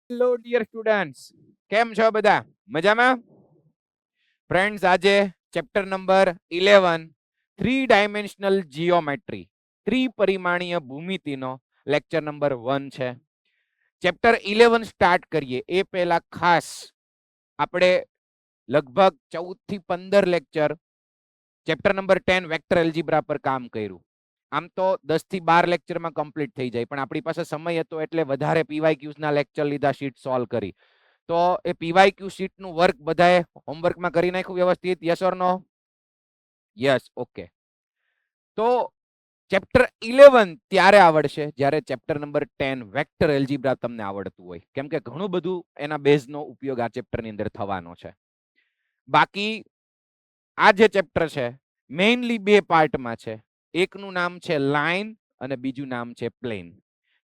Hello dear students, કેમ છો બધા? મજામાં? ફ્રેન્ડ્સ, આજે ચેપ્ટર નંબર 11 3 ડાયમેન્શનલ જીઓમેટ્રી, ત્રિપરિમાણીય ભૂમિતિનો લેક્ચર નંબર 1 છે. ચેપ્ટર 11 સ્ટાર્ટ કરીએ એ પહેલા ખાસ આપણે લગભગ 14 થી 15 lecture chapter number 10 vector algebra પર કામ કર્યું. આમ તો 10 થી 12 લેક્ચરમાં કમ્પ્લીટ થઈ જાય, પણ આપણી પાસે સમય હતો એટલે વધારે પીવાયક્યુઝ ના લેક્ચર લીધા, શીટ સોલ્વ કરી. તો એ પીવાયક્યુ શીટ નું વર્ક બધાએ હોમવર્કમાં કરી નાખ્યું વ્યવસ્થિત? Yes or no? Yes, okay. તો ચેપ્ટર 11 ત્યારે આવડશે જ્યારે ચેપ્ટર નંબર 10 વેક્ટર એલ્જીબ્રા તમને આવડતું હોય, કેમ કે ઘણું બધું એના બેઝનો ઉપયોગ આ ચેપ્ટરની અંદર થવાનો છે. બાકી આ જે ચેપ્ટર છે મેઇનલી બે પાર્ટમાં છે. એકનું નામ છે લાઇન અને બીજું નામ છે પ્લેન.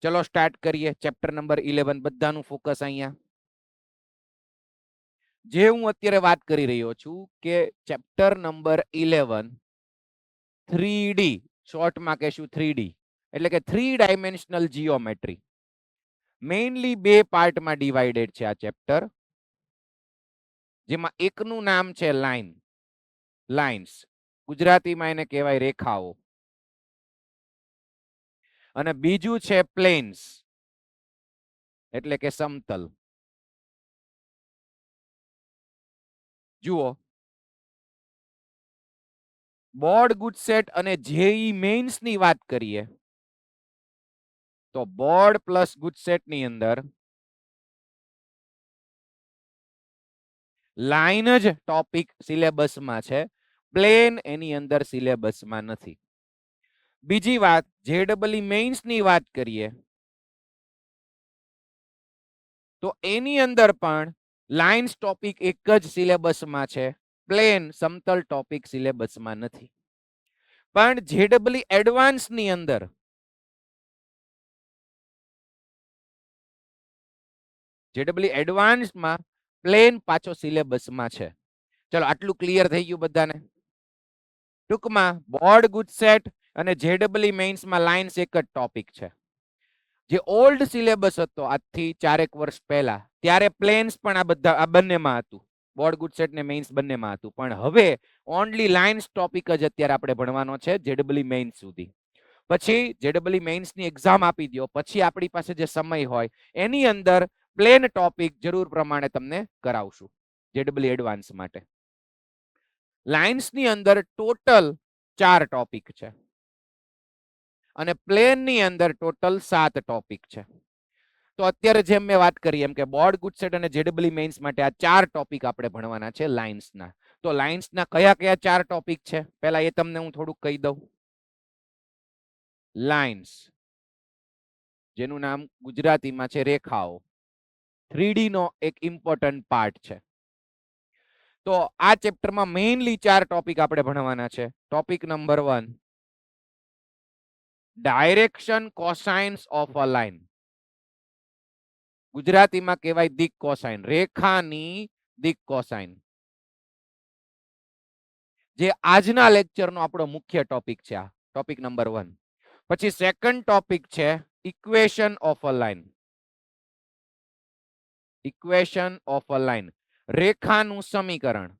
ચલો સ્ટાર્ટ કરીએ ચેપ્ટર નંબર 11. બધાનું ફોકસ અહીંયા. જે હું અત્યારે વાત કરી રહ્યો છું કે ચેપ્ટર નંબર 11 3D, શોર્ટમાં કહેશું 3D, એટલે કે 3 ડાયમેન્શનલ જીઓમેટ્રી. મેઇનલી બે પાર્ટમાં ડિવાઇડેડ છે આ ચેપ્ટર, જેમાં એકનું નામ છે લાઇન, લાઇન્સ, ગુજરાતીમાં એને કહેવાય રેખાઓ, અને બીજું છે પ્લેન્સ, એટલે કે સમતલ. જુઓ, બોર્ડ ગુડસેટ અને જેઈ મેઇન્સ ની વાત કરીએ તો બોર્ડ પ્લસ ગુડસેટ ની અંદર લાઇન જ ટોપિક સિલેબસમાં છે, પ્લેન એની અંદર સિલેબસમાં નથી. બીજી વાત, જેડબલઈ મેઇન્સ ની વાત કરીએ તો એની અંદર પણ લાઇન્સ ટોપિક એક જ સિલેબસમાં છે, પ્લેન સમતલ ટોપિક સિલેબસમાં નથી. પણ જેડબલઈ એડવાન્સ ની અંદર જેડબલઈ એડવાન્સમાં પ્લેન પાછો સિલેબસમાં છે. ચલો આટલું ક્લિયર થઈ ગયું બધાને? ટૂંકમાં બોર્ડ ગુડસેટ અને જેડબલઈ મેઇન્સમાં લાઇન્સ એક જ ટોપિક છે. જે ઓલ્ડ સિલેબસ હતો આજથી 4 વર્ષ પહેલા, ત્યારે પ્લેન્સ પણ આ બંનેમાં હતું, બોર્ડ ગુડસેટ ને મેઇન્સ બંનેમાં હતું. પણ હવે ઓનલી લાઇન્સ ટોપિક જ અત્યારે આપણે ભણવાનો છે જેડબલઈ મેઇન્સ સુધી. પછી જેડબલઈ મેઇન્સ ની એક્ઝામ આપી દો, પછી આપણી પાસે જે સમય હોય એની અંદર પ્લેન ટોપિક જરૂર પ્રમાણે તમને કરાવશું જેડબલઈ એડવાન્સ માટે. લાઇન્સ ની અંદર ટોટલ 4 ટોપિક છે અને પ્લેન ની અંદર ટોટલ 7 ટોપિક છે. તો અત્યારે જેમ મેં વાત કરી એમ કે બોર્ડ ગુડસેટ અને જેડબલઈ મેઇન્સ માટે આ 4 ટોપિક આપણે ભણવાના છે લાઇન્સના. તો લાઇન્સના કયા કયા 4 ટોપિક છે પહેલા એ તમને હું થોડુંક કહી દઉં. લાઇન્સ, જેનું નામ ગુજરાતીમાં છે રેખાઓ, 3D નો એક ઇમ્પોર્ટન્ટ પાર્ટ છે. તો આ ચેપ્ટરમાં મેઇનલી 4 ટોપિક આપણે ભણવાના છે. Topic number 1, direction cosines of a line. ગુજરાતીમાં કહેવાય દિક કોસાઇન, રેખાની દિક કોસાઇન, જે આજના લેક્ચરનો આપણો મુખ્ય ટોપિક છે. આ ટોપિક નંબર 1. પછી સેકન્ડ ટોપિક છે equation of a line. Equation of a line, રેખાનું સમીકરણ.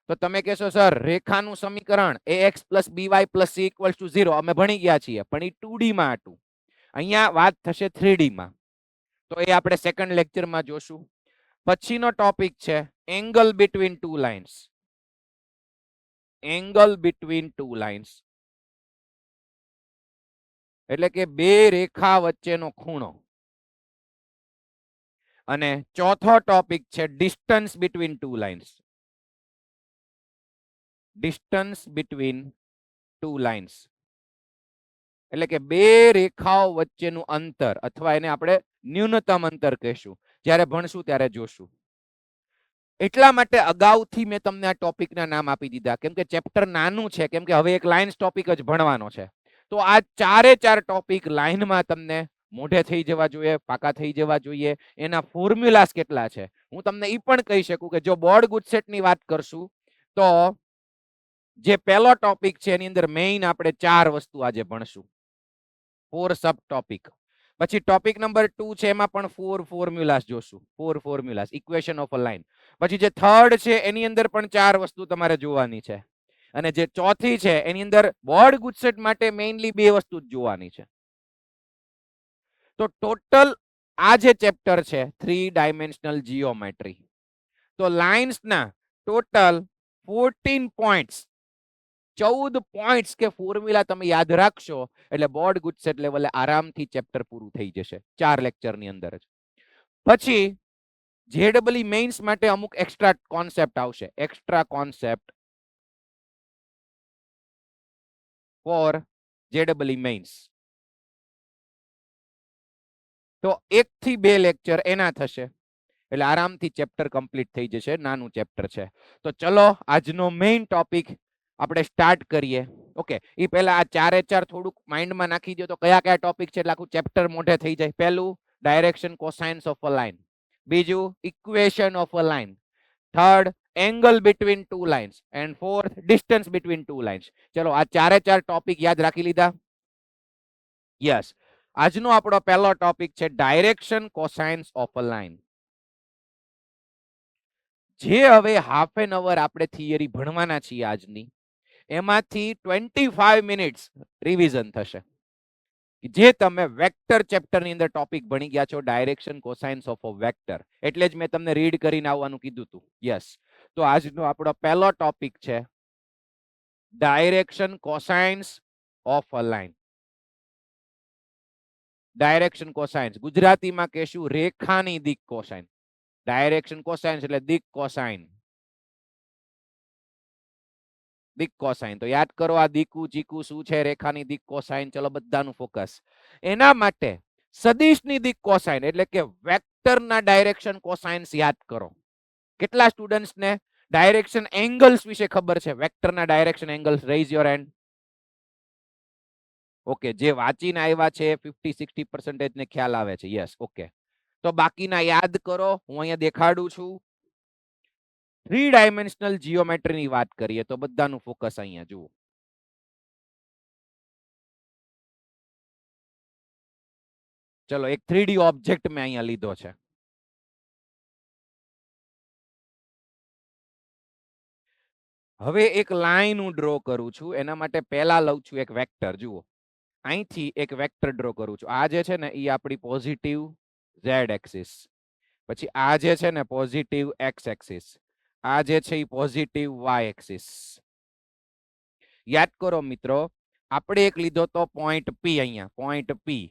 તો તમે કહેશો સર રેખાનું સમીકરણ ax + by + c = 0 અમે ભણી ગયા છીએ, પણ એ 2D માં હતું. અહીંયા વાત થશે 3D માં, તો એ આપણે સેકન્ડ લેક્ચરમાં જોશું. પછીનો ટોપિક છે angle between two lines. Angle between two lines એટલે કે બે રેખા વચ્ચેનો ખૂણો. અને ચોથો ટોપિક છે distance between two lines. Distance between two lines એટલે કે બે રેખાઓ વચ્ચેનું અંતર, અથવા એને આપણે ન્યૂનતમ અંતર કહેશું. જ્યારે ભણશું ત્યારે જોશું. એટલા માટે અગાઉથી મેં તમને આ ટોપિકના નામ આપી દીધા, કેમ કે ચેપ્ટર નાનું છે, કેમ કે હવે એક લાઇન્સ ટોપિક જ ભણવાનો છે. તો આ 4 ટોપિક લાઇનમાં તમને મોઢે થઈ જવા જોઈએ, પાકા થઈ જવા જોઈએ. એના ફોર્મ્યુલાસ કેટલા છે હું તમને એ પણ કહી શકું કે જો બોર્ડ ગુડસેટની વાત કરશું તો જે પહેલો ટોપિક છે એની અંદર મેઇન આપણે 4 વસ્તુ આજે ભણશું, 4 સબ ટોપિક. પછી ટોપિક નંબર 2 છે એમાં પણ 4 ફોર્મ્યુલાસ જોશું. 4 ફોર્મ્યુલાસ, ઇક્વેશન ઓફ અ લાઇન. પછી જે થર્ડ છે એની અંદર પણ 4 વસ્તુ તમારે જોવાની છે. અને જે ચોથી છે એની અંદર બોર્ડ ગુજસેટ માટે મેઇનલી 2 વસ્તુ જ જોવાની છે. તો ટોટલ આ જે ચેપ્ટર છે 3 ડાયમેન્શનલ જીઓમેટ્રી, તો લાઇન્સ ના ટોટલ 14 પોઈન્ટ્સ, 14 પોઈન્ટ્સ કે ફોર્મ્યુલા તમે યાદ રાખશો એટલે બોર્ડ ગુજસેટ લેવલે આરામથી ચેપ્ટર પૂરું થઈ જશે 4 લેક્ચરની અંદર જ. પછી જેડબલઈ મેઇન્સ માટે અમુક એક્સ્ટ્રા કોન્સેપ્ટ આવશે, એક્સ્ટ્રા કોન્સેપ્ટ ફોર જેડબલઈ મેઇન્સ. તો 1 થી 2 લેક્ચર એના થશે એટલે આરામથી ચેપ્ટર કમ્પ્લીટ થઈ જશે. નાનું ચેપ્ટર છે. તો ચલો આજનો મેઇન ટોપિક આપણે સ્ટાર્ટ કરીએ. ઓકે, એ પહેલા આ ચારે ચાર થોડુંક માઇન્ડમાં નાખી દો તો કયા કયા ટોપિક છે એટલે આખું ચેપ્ટર મોઢે થઈ જાય. પહેલું direction cosines of a line, બીજું equation of a line, third angle between two lines and fourth distance between two lines. ચલો આ ચારે ચાર ટોપિક યાદ રાખી લીધા? યસ. આજનો આપણો પહેલો ટોપિક છે direction cosines of a line. જે હવે હાફ એન અવર આપણે થિયરી ભણવાના છીએ આજની, એમાંથી 25 મિનિટ્સ રિવિઝન થશે. જે તમે વેક્ટર ચેપ્ટર ની અંદર ટોપિક ભણી ગયા છો, direction cosines of a vector. એટલે જ મેં તમને રીડ કરીને આવવાનું કીધું હતું. યસ. તો આજનો આપણો પહેલો ટોપિક છે direction cosines of a line. Direction cosines ગુજરાતીમાં કહેશું રેખાની દિક કોસાઇન. ડાયરેક્શન કોસાઇન્સ એટલે દિક કોસાઇન. દિક કોસાઇન. તો યાદ કરો આ દીકુ ચીકુ શું છે, રેખાની દિક કોસાઇન. ચલો બધાનું ફોકસ. એના માટે સદિશની દિક કોસાઇન એટલે કે વેક્ટરના ડાયરેક્શન કોસાઇન્સ યાદ કરો. કેટલા સ્ટુડન્ટ્સને ડાયરેક્શન એંગલ્સ વિશે ખબર છે? વેક્ટરના direction angles, raise your hand. Okay, જે વાંચીને આવ્યા છે 50-60% ને ખ્યાલ આવે છે. Yes, okay. તો બાકીના યાદ કરો, હું અહીંયા દેખાડું છું. 3 ડાયમેન્શનલ જીઓમેટ્રીની વાત કરીએ તો બધાનું ફોકસ અહીંયા જુઓ. ચલો એક 3D ઓબ્જેક્ટ મેં અહીંયા લીધો છે. હવે એક લાઈન હું ડ્રો કરું છું. એના માટે પહેલા લઉં છું એક વેક્ટર. જુઓ, અહીંથી એક વેક્ટર ડ્રો કરું છું. આ જે છે ને એ આપણી પોઝિટિવ ઝેડ એક્સિસ, પછી આ જે છે ને પોઝિટિવ એક્સ એક્સિસ, આ જે છે એ પોઝિટિવ વાય એક્સિસ. યાદ કરો મિત્રો, આપણે એક લીધો તો પોઈન્ટ પી, અહીંયા પોઈન્ટ પી,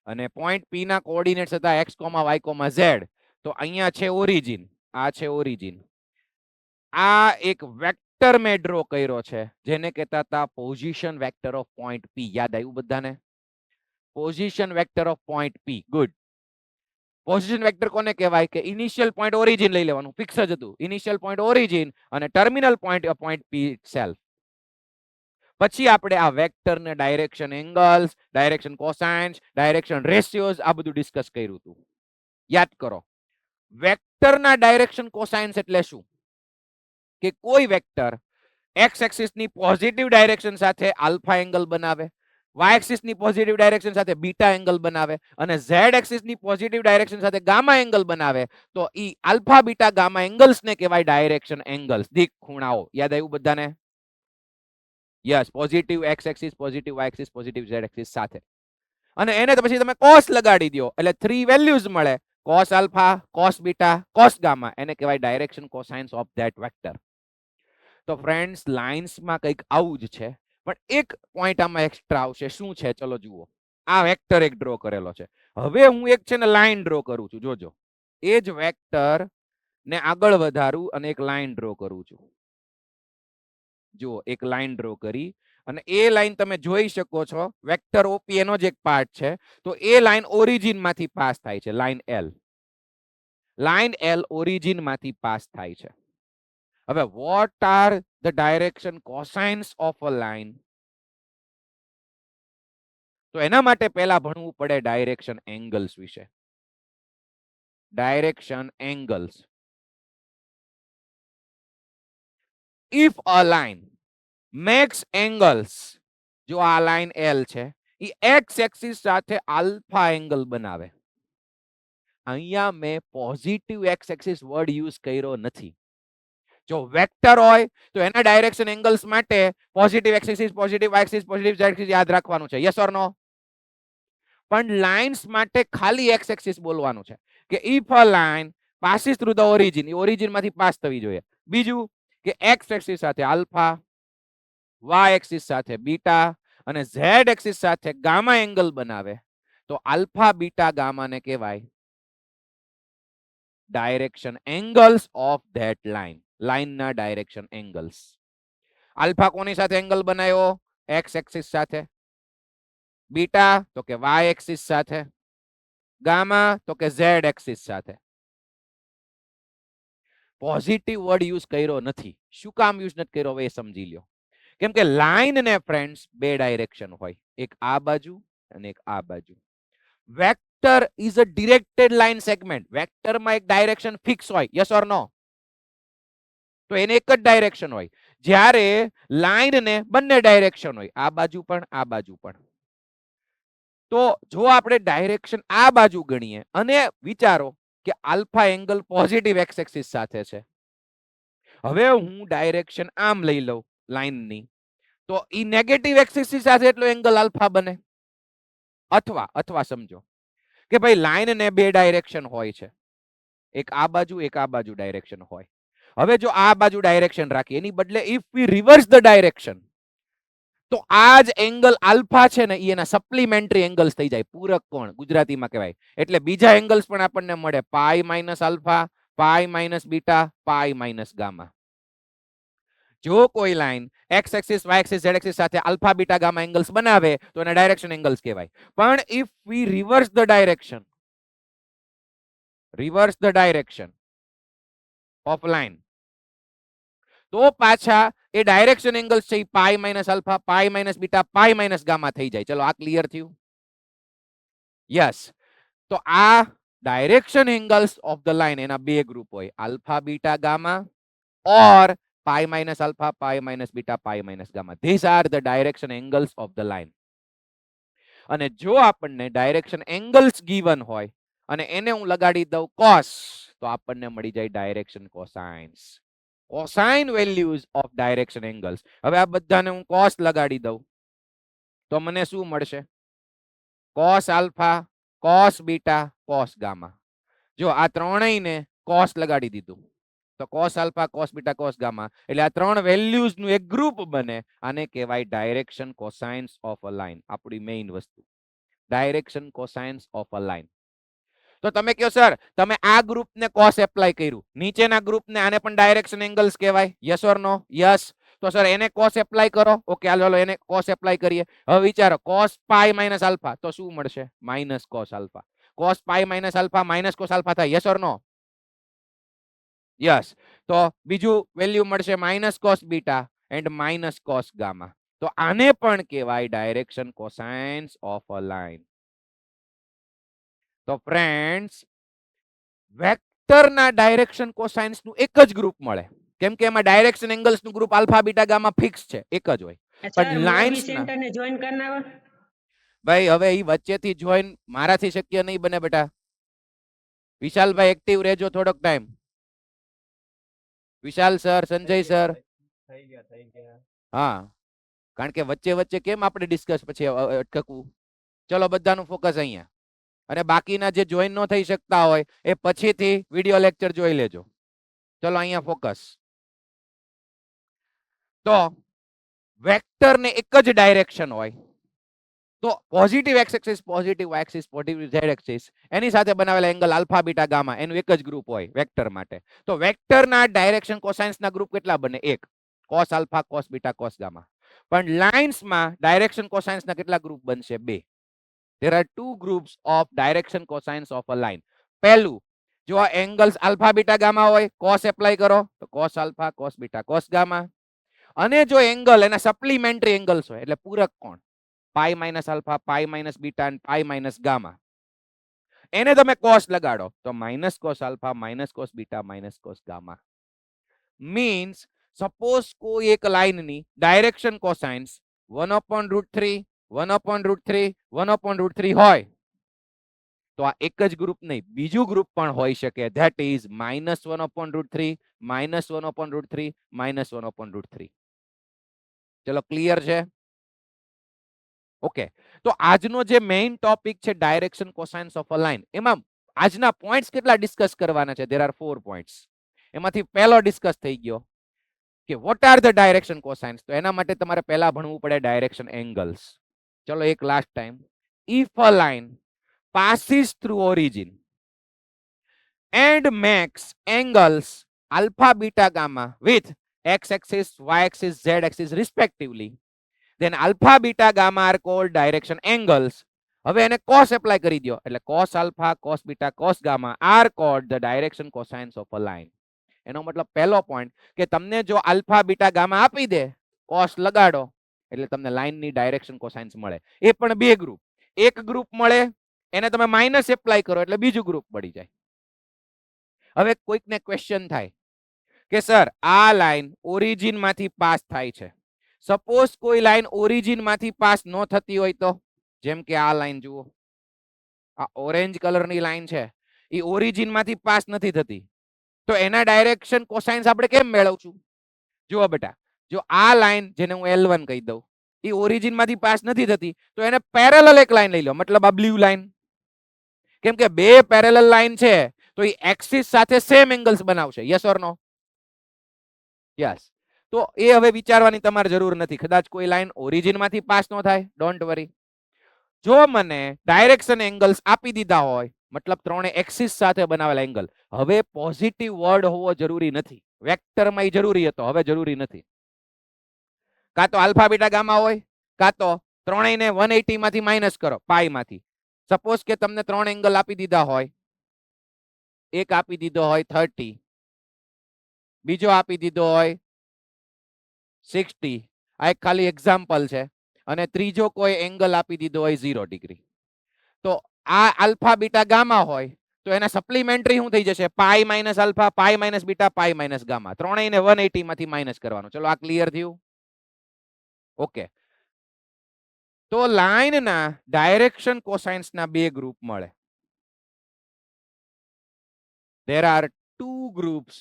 અને પોઈન્ટ પી ના કોઓર્ડિનેટ્સ હતા x, y, z. તો અહીંયા છે ઓરિજિન, આ છે ઓરિજિન. આ એક વેક્ટર મેં ડ્રો કર્યો છે જેને કહેતા હતા position vector of point P. યાદ આવ્યું બધાને? Position vector of point P. Good. Position vector કોને કહેવાય? કે ઇનિશિયલ પોઈન્ટ ઓરિજિન લઈ લેવાનું, ફિક્સ જ હતું. ઇનિશિયલ પોઈન્ટ ઓરિજિન અને ટર્મિનલ પોઈન્ટ પી સેલ્ફ. પછી આપણે આ વેક્ટરને direction angles, direction cosines, direction ratios આ બધું ડિસ્કસ કર્યું હતું. યાદ કરો, વેક્ટરના ડાયરેક્શન કોસાઇન્સ એટલે શું? કે કોઈ વેક્ટર એક્સ એક્સિસ ની પોઝિટિવ ડાયરેક્શન સાથે આલ્ફા એંગલ બનાવે, વાય એક્સિસ ની પોઝિટિવ ડાયરેક્શન સાથે બીટા એંગલ બનાવે, અને ઝેડ એક્સિસ ની પોઝિટિવ ડાયરેક્શન સાથે ગામા એંગલ બનાવે, તો ઈ આલ્ફા બીટા ગામા એંગલ્સ ને કહેવાય ડાયરેક્શન એંગલ્સ, દિક ખૂણાઓ. યાદ આવ્યું બધાને? Yes, positive x axis, positive Y axis, positive Z axis સાથે. અને એને તો પછી તમે કોસ લગાડી દો એટલે 3 વેલ્યુઝ મળે, cos alpha, cos beta, cos gamma. એને કહેવાય direction cosines of that vector. તો ફ્રેન્ડ્સ, લાઇન્સમાં કંઈક આવું જ છે, પણ એક પોઈન્ટ આમાં એક્સ્ટ્રા આવશે. શું છે? ચલો જુઓ. આ વેક્ટર એક ડ્રો કરેલો છે. હવે હું એક છે ને લાઈન ડ્રો કરું છું. જોજો, એ જ વેક્ટર ને આગળ વધારું અને એક લાઈન ડ્રો કરું છું. જુઓ, એક લાઈન ડ્રો કરી, અને એ લાઈન તમે જોઈ શકો છો વેક્ટર ઓપી એનો જ એક પાર્ટ છે. તો એ લાઈન ઓરિજિન માંથી પાસ થાય છે, line L. Line L origin માંથી પાસ થાય છે. હવે what are the direction cosines of a line? તો એના માટે પહેલા ભણવું પડે ડાયરેક્શન એંગલ્સ વિશે. Direction angles. If a line makes angles, જો આ લાઈન એલ છે, એ એક્સ એક્સિસ સાથે આલ્ફા એંગલ બનાવે. અહીંયા મેં positive x axis word use કર્યો નથી. જો વેક્ટર હોય તો એના ડાયરેક્શન એંગલ્સ માટે positive x axis, positive Y axis, positive Z axis યાદ રાખવાનું છે. Yes or no? પણ લાઇન્સ માટે ખાલી એક્સ એક્સિસ બોલવાનું છે કે if a line passes through the origin, એ ઓરિજિન માંથી પાસ થવી જોઈએ. બીજું કે એક્સ એક્સિસ સાથે આલ્ફા, વાય એક્સિસ સાથે બીટા અને ઝેડ એક્સિસ સાથે ગામા એંગલ બનાવે તો આલ્ફા બીટા ગામા ને કહેવાય direction angles of that line. લાઇનના ડાયરેક્શન એંગલ્સ. આલ્ફા કોની સાથે એંગલ બનાવ્યો? એક્સ એક્સિસ સાથે. બીટા તો કે વાય એક્સિસ સાથે. ગામા તો કે ઝેડ એક્સિસ સાથે. પોઝિટિવ વર્ડ યુઝ કર્યો નથી. શું કામ યુઝ નથી કર્યો હવે એ સમજી લ્યો. કેમ કે લાઇન ને ફ્રેન્ડ્સ બે ડાયરેક્શન હોય, એક આ બાજુ અને એક આ બાજુ. Vector is a directed line segment. વેક્ટરમાં એક ડાયરેક્શન ફિક્સ હોય. યસ ઓર નો? તો એને એક જ ડાયરેક્શન હોય. જ્યારે લાઇન ને બંને ડાયરેક્શન હોય, આ બાજુ પણ આ બાજુ પણ. તો જો આપણે ડાયરેક્શન આ બાજુ ગણીએ અને વિચારો કે alpha angle positive x axis સાથે છે. હવે હું ડાયરેક્શન આમ લઈ લઉં લાઇનની, તો ઈ નેગેટિવ એક્સિસ સાથે એટલો એંગલ આલ્ફા બને. અથવા સમજો કે ભાઈ લાઇન ને બે ડાયરેક્શન હોય છે, એક આ બાજુ એક આ બાજુ ડાયરેક્શન હોય. હવે જો આ બાજુ ડાયરેક્શન રાખીએ એની બદલે if we reverse the direction, તો આ જ એંગલ આલ્ફા છે ને એના સપ્લિમેન્ટરી એંગલ્સ થઈ જાય. પૂરક કોણ ગુજરાતીમાં કહેવાય. એટલે બીજા એંગલ્સ પણ આપણને મળે. Pi minus alpha, pi minus beta, pi minus gamma. જો કોઈ line x axis, Y axis, Z axis સાથે આલ્ફા બીટા ગામા એંગલ્સ બનાવે તો એને ડાયરેક્શન એંગલ્સ કહેવાય. પણ if we reverse the direction, of line, તો પાછા એ ડાયરેક્શન એંગલ્સ છે pi minus alpha, pi minus beta, pi minus gamma થઈ જાય. ચલો આ ક્લિયર થયું? યસ. તો આ direction angles of the line એના બે ગ્રુપ હોય, alpha beta gamma or pi minus alpha, pi minus beta, pi minus gamma. These are the direction angles of the line. અને જો આપણને ડાયરેક્શન એંગલ્સ ગીવન હોય અને એને હું લગાડી દઉં cos, તો આપણને મળી જાય direction cosines. Cosine values of direction angles. હવે આ બધાને હું cos લગાડી દઉં તો મને શું મળશે? cos alpha, cos beta, cos gamma. જો આ ત્રણેયને cos લગાડી દીધું તો cos alpha, cos beta, cos gamma, એટલે આ ત્રણ વેલ્યુઝ નું એક ગ્રુપ બને. આને કહેવાય direction cosines of a line. આપણી મેઇન વસ્તુ direction cosines of a line. તો તમે કહો સર તમે આ ગ્રુપને cos એપ્લાય કર્યું, નીચેના ગ્રુપને આને પણ ડાયરેક્શન એંગલ્સ કહેવાય. Yes or no? યસ. તો સર એને cos એપ્લાય કરો. ઓકે હાલો એને cos એપ્લાય કરીએ. હવે વિચારો cos પાઈ માઇનસ આલ્ફા તો શું મળશે? Minus cos alpha. cos pi minus alpha minus cos alpha થાય. Yes or no? યસ. તો બીજું વેલ્યુ મળશે minus cos beta and minus cos gamma. તો આને પણ કહેવાય direction cosines of a line. તો ફ્રેન્ડ્સ વેક્ટરના ડાયરેક્શન કોસાઇન્સ નું એક જ ગ્રુપ મળે. કેમ કે એમાં ડાયરેક્શન એંગલ્સ નું group alpha beta gamma fix છે, એક જ હોય. પણ લાઇન્સ ના ભાઈ હવે ઈ વચ્ચેથી જોઈન મારાથી શક્ય નહીં બને બેટા. વિશાલભાઈ એક્ટિવ રહેજો થોડોક ટાઈમ. વિશાલ સર, સંજય સર. હા, કારણ કે વચ્ચે વચ્ચે કેમ આપણે ડિસ્કસ પછી અટકવું. ચલો બધાનું ફોકસ અહીંયા. અને બાકીના જે જોઈન ન થઈ શકતા હોય એ પછીથી વિડિયો લેક્ચર જોઈ લેજો. ચલો અહીંયા ફોકસ. તો વેક્ટર ને એક જ ડાયરેક્શન હોય તો positive x axis, positive Y axis, positive Z axis એની સાથે બનાવેલા એંગલ આલ્ફા બીટા ગામા એનું એક જ ગ્રુપ હોય વેક્ટર માટે. તો વેક્ટરના ડાયરેક્શન કોસાઇન્સના ગ્રુપ કેટલા બને? એક. cos alpha, cos beta, cos gamma. પણ લાઇન્સમાં ડાયરેક્શન કોસાઇન્સના કેટલા ગ્રુપ બનશે? બે. There are two groups of direction cosines of a line. પહેલું, જો આ એંગલ્સ આલ્ફા બીટા ગામા હોય, cos એપ્લાય કરો તો cos alpha, cos beta, cos gamma. અને જો એંગલ એના સપ્લિમેન્ટરી એંગલ્સ હોય એટલે પૂરક કોણ, પાઈ minus alpha, pi minus beta અને પાઈ માઇનસ ગામા, એને તમે cos લગાડો તો minus cos alpha, minus cos beta, minus cos gamma. Means suppose કોઈ એક લાઇનની ડાયરેક્શન કોસાઇન્સ 1/√3 1/√3 1/√3 હોય તો આ એક જ ગ્રુપ નહીં, બીજું ગ્રુપ પણ હોઈ શકે. That is -1/√3 -1/√3 -1/√3. ચલો ક્લિયર છે? ઓકે, તો આજનો જે મેઇન ટોપિક છે direction cosines of a line, એમાં આજના પોઈન્ટ્સ કેટલા ડિસ્કસ કરવાના છે? There are 4 points. એમાંથી પહેલો ડિસ્કસ થઈ ગયો કે vote are the direction cosines. તો એના માટે તમારે પહેલા ભણવું પડે ડાયરેક્શન એંગલ્સ. ચલો એક last time. If a line passes through origin and makes angles alpha, beta, gamma with x-axis, y-axis, z-axis respectively, then alpha, beta, gamma are called direction angles. હવે એને cos એપ્લાય કરી દો એટલે cos alpha, cos beta, cos gamma are called the direction cosines of a line. એનો મતલબ પહેલો point કે તમને જો આલ્ફા, બીટા, ગામા આપી દે, cos લગાડો એટલે તમને લાઈનની ડાયરેક્શન કોસાઇન્સ મળે. એ પણ બે ગ્રુપ. એક ગ્રુપ મળે એને તમે માઇનસ એપ્લાય કરો એટલે બીજું ગ્રુપ મળી જાય. હવે કોઈકને ક્વેશ્ચન થાય કે સર આ લાઈન ઓરિજિન માંથી પાસ થાય છે. સપોઝ કોઈ લાઈન ઓરિજિન માંથી પાસ ન થતી હોય તો, જેમ કે આ લાઈન જુઓ, આ ઓરેન્જ કલરની લાઈન છે, એ ઓરિજિન માંથી પાસ નથી થતી, તો એના ડાયરેક્શન કોસાઇન્સ આપણે કેમ મેળવશું? જુઓ બેટા, જો આ લાઈન જેને હું L1 કહી દઉં, એ ઓરિજિન માંથી પાસ નથી થતી, તો એને પેરેલલ એક લાઈન લઈ લો, મતલબ આ બ્લુ લાઈન. કેમ કે બે પેરેલલ લાઈન છે તો એ એક્સિસ સાથે સેમ એંગલ્સ બનાવશે. Yes or no? યસ. તો એ હવે વિચારવાની તમારે જરૂર નથી. કદાચ કોઈ લાઈન ઓરિજિન માંથી પાસ ન થાય, ડોન્ટ વરી. જો મને ડાયરેક્શન એંગલ્સ આપી દીધા હોય, મતલબ ત્રણે એક્સિસ સાથે બનાવેલા એંગલ, હવે પોઝિટિવ વર્ડ હોવો જરૂરી નથી. વેક્ટરમાં જરૂરી હતો, હવે જરૂરી નથી. કાં તો આલ્ફા, બીટા, ગામા હોય, કાં તો ત્રણેયને 180 માંથી માઇનસ કરો, પાઈ માંથી. સપોઝ કે તમને ત્રણ એંગલ આપી દીધા હોય, એક આપી દીધો હોય 30, બીજો આપી દીધો હોય 60, આ એક ખાલી એક્ઝામ્પલ છે, અને ત્રીજો કોઈ એંગલ આપી દીધો હોય 0 ડિગ્રી. તો આ આલ્ફા, બીટા, ગામા હોય તો એના સપ્લિમેન્ટરી શું થઈ જશે? Pi minus alpha, pi minus beta, pi minus gamma. ત્રણેયને 180 માંથી માઇનસ કરવાનું. ચલો આ ક્લિયર થયું? ઓકે. તો લાઈનના ડાયરેક્શન કોસાઇન્સના બે ગ્રુપ મળે. There are two groups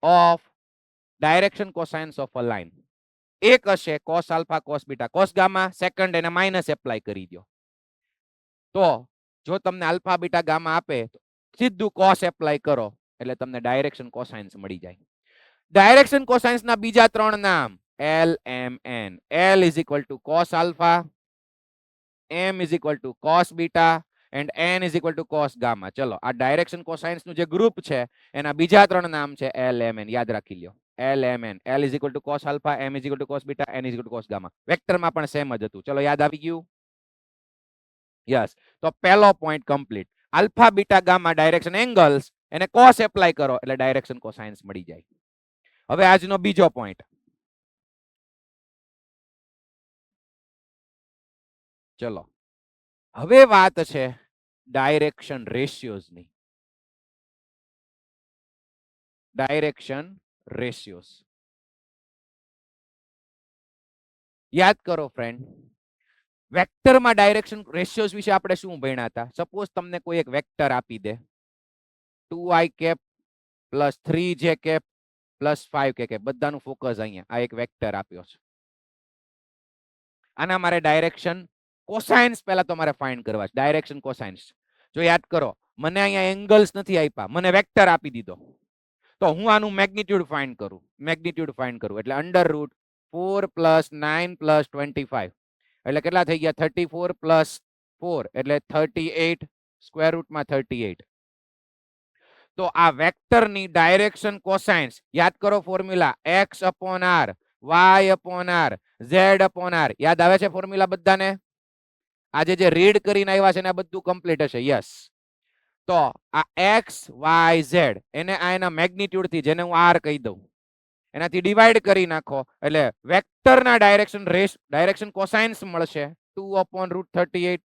of direction cosines of a line. એક હશે cos alpha, cos beta, cos gamma, second એને માઇનસ એપ્લાય કરી દો. તો જો તમને આલ્ફા, બીટા, ગામા આપે, સીધું cos એપ્લાય કરો એટલે તમને ડાયરેક્શન કોસાઇન્સ મળી જાય. ડાયરેક્શન કોસાઇન્સ ના બીજા ત્રણ નામ L, M, N. L is equal to cos alpha, M is equal to cos beta and N is equal to cos gamma. ચલો આ ડાયરેક્શન કોસાઇન્સ નું જે ગ્રુપ છે એના બીજા ત્રણ નામ છે L, M, N. યાદ રાખી લ્યો. L, M, N. L is equal to cos alpha, M is equal to cos beta, N is equal to cos gamma. વેક્ટરમાં પણ સેમ જ હતું. ચલો યાદ આવી ગયું? યસ. તો પહેલો point complete. Alpha, beta, gamma direction angles, એને cos એપ્લાય કરો એટલે ડાયરેક્શન કોસાઇન્સ મળી જાય. હવે આજનો બીજો પોઈન્ટ. ચલો હવે વાત છે ડાયરેક્શન રેશિયોઝની. ડાયરેક્શન રેશિયોઝ યાદ કરો ફ્રેન્ડ. વેક્ટરમાં ડાયરેક્શન રેશિયોઝ વિશે આપણે શું ભણ્યા હતા? સપોઝ તમને કોઈ એક વેક્ટર આપી દે 2i cap plus 3j cap plus 5k cap, બધાનું ફોકસ અહીંયા. આ એક વેક્ટર આપ્યો છે. આના મારે ડાયરેક્શન કોસાઇન્સ પહેલા તો મારે ફાઇન્ડ કરવા છે. ડાયરેક્શન કોસાઇન્સ જો યાદ કરો, મને અહીંયા એંગલ્સ નથી આપ્યા, મને વેક્ટર આપી દીધો, તો હું આનું મેગ્નિટ્યુડ ફાઇન્ડ કરું. મેગ્નિટ્યુડ ફાઇન્ડ કરું એટલે અંડર રૂટ 4 પ્લસ 9 પ્લસ 25 એટલે કેટલા થઈ ગયા? 34 પ્લસ 4 એટલે 38, સ્ક્વેર રૂટમાં 38. તો આ વેક્ટરની ડાયરેક્શન કોસાઇન્સ યાદ કરો, formula x upon r, y upon r, z upon r. યાદ આવે છે ફોર્મ્યુલા બધાને? આજે જે રીડ કરીને આવ્યા છે ને આ બધું કમ્પ્લીટ હશે. યસ. તો આ x, y, z એને આ એના મેગ્નિટ્યુડ થી, જેને હું r કહી દઉં, એનાથી ડિવાઈડ કરી નાખો એટલે વેક્ટરના ડાયરેક્શન કોસાઇન્સ મળશે 2/√38,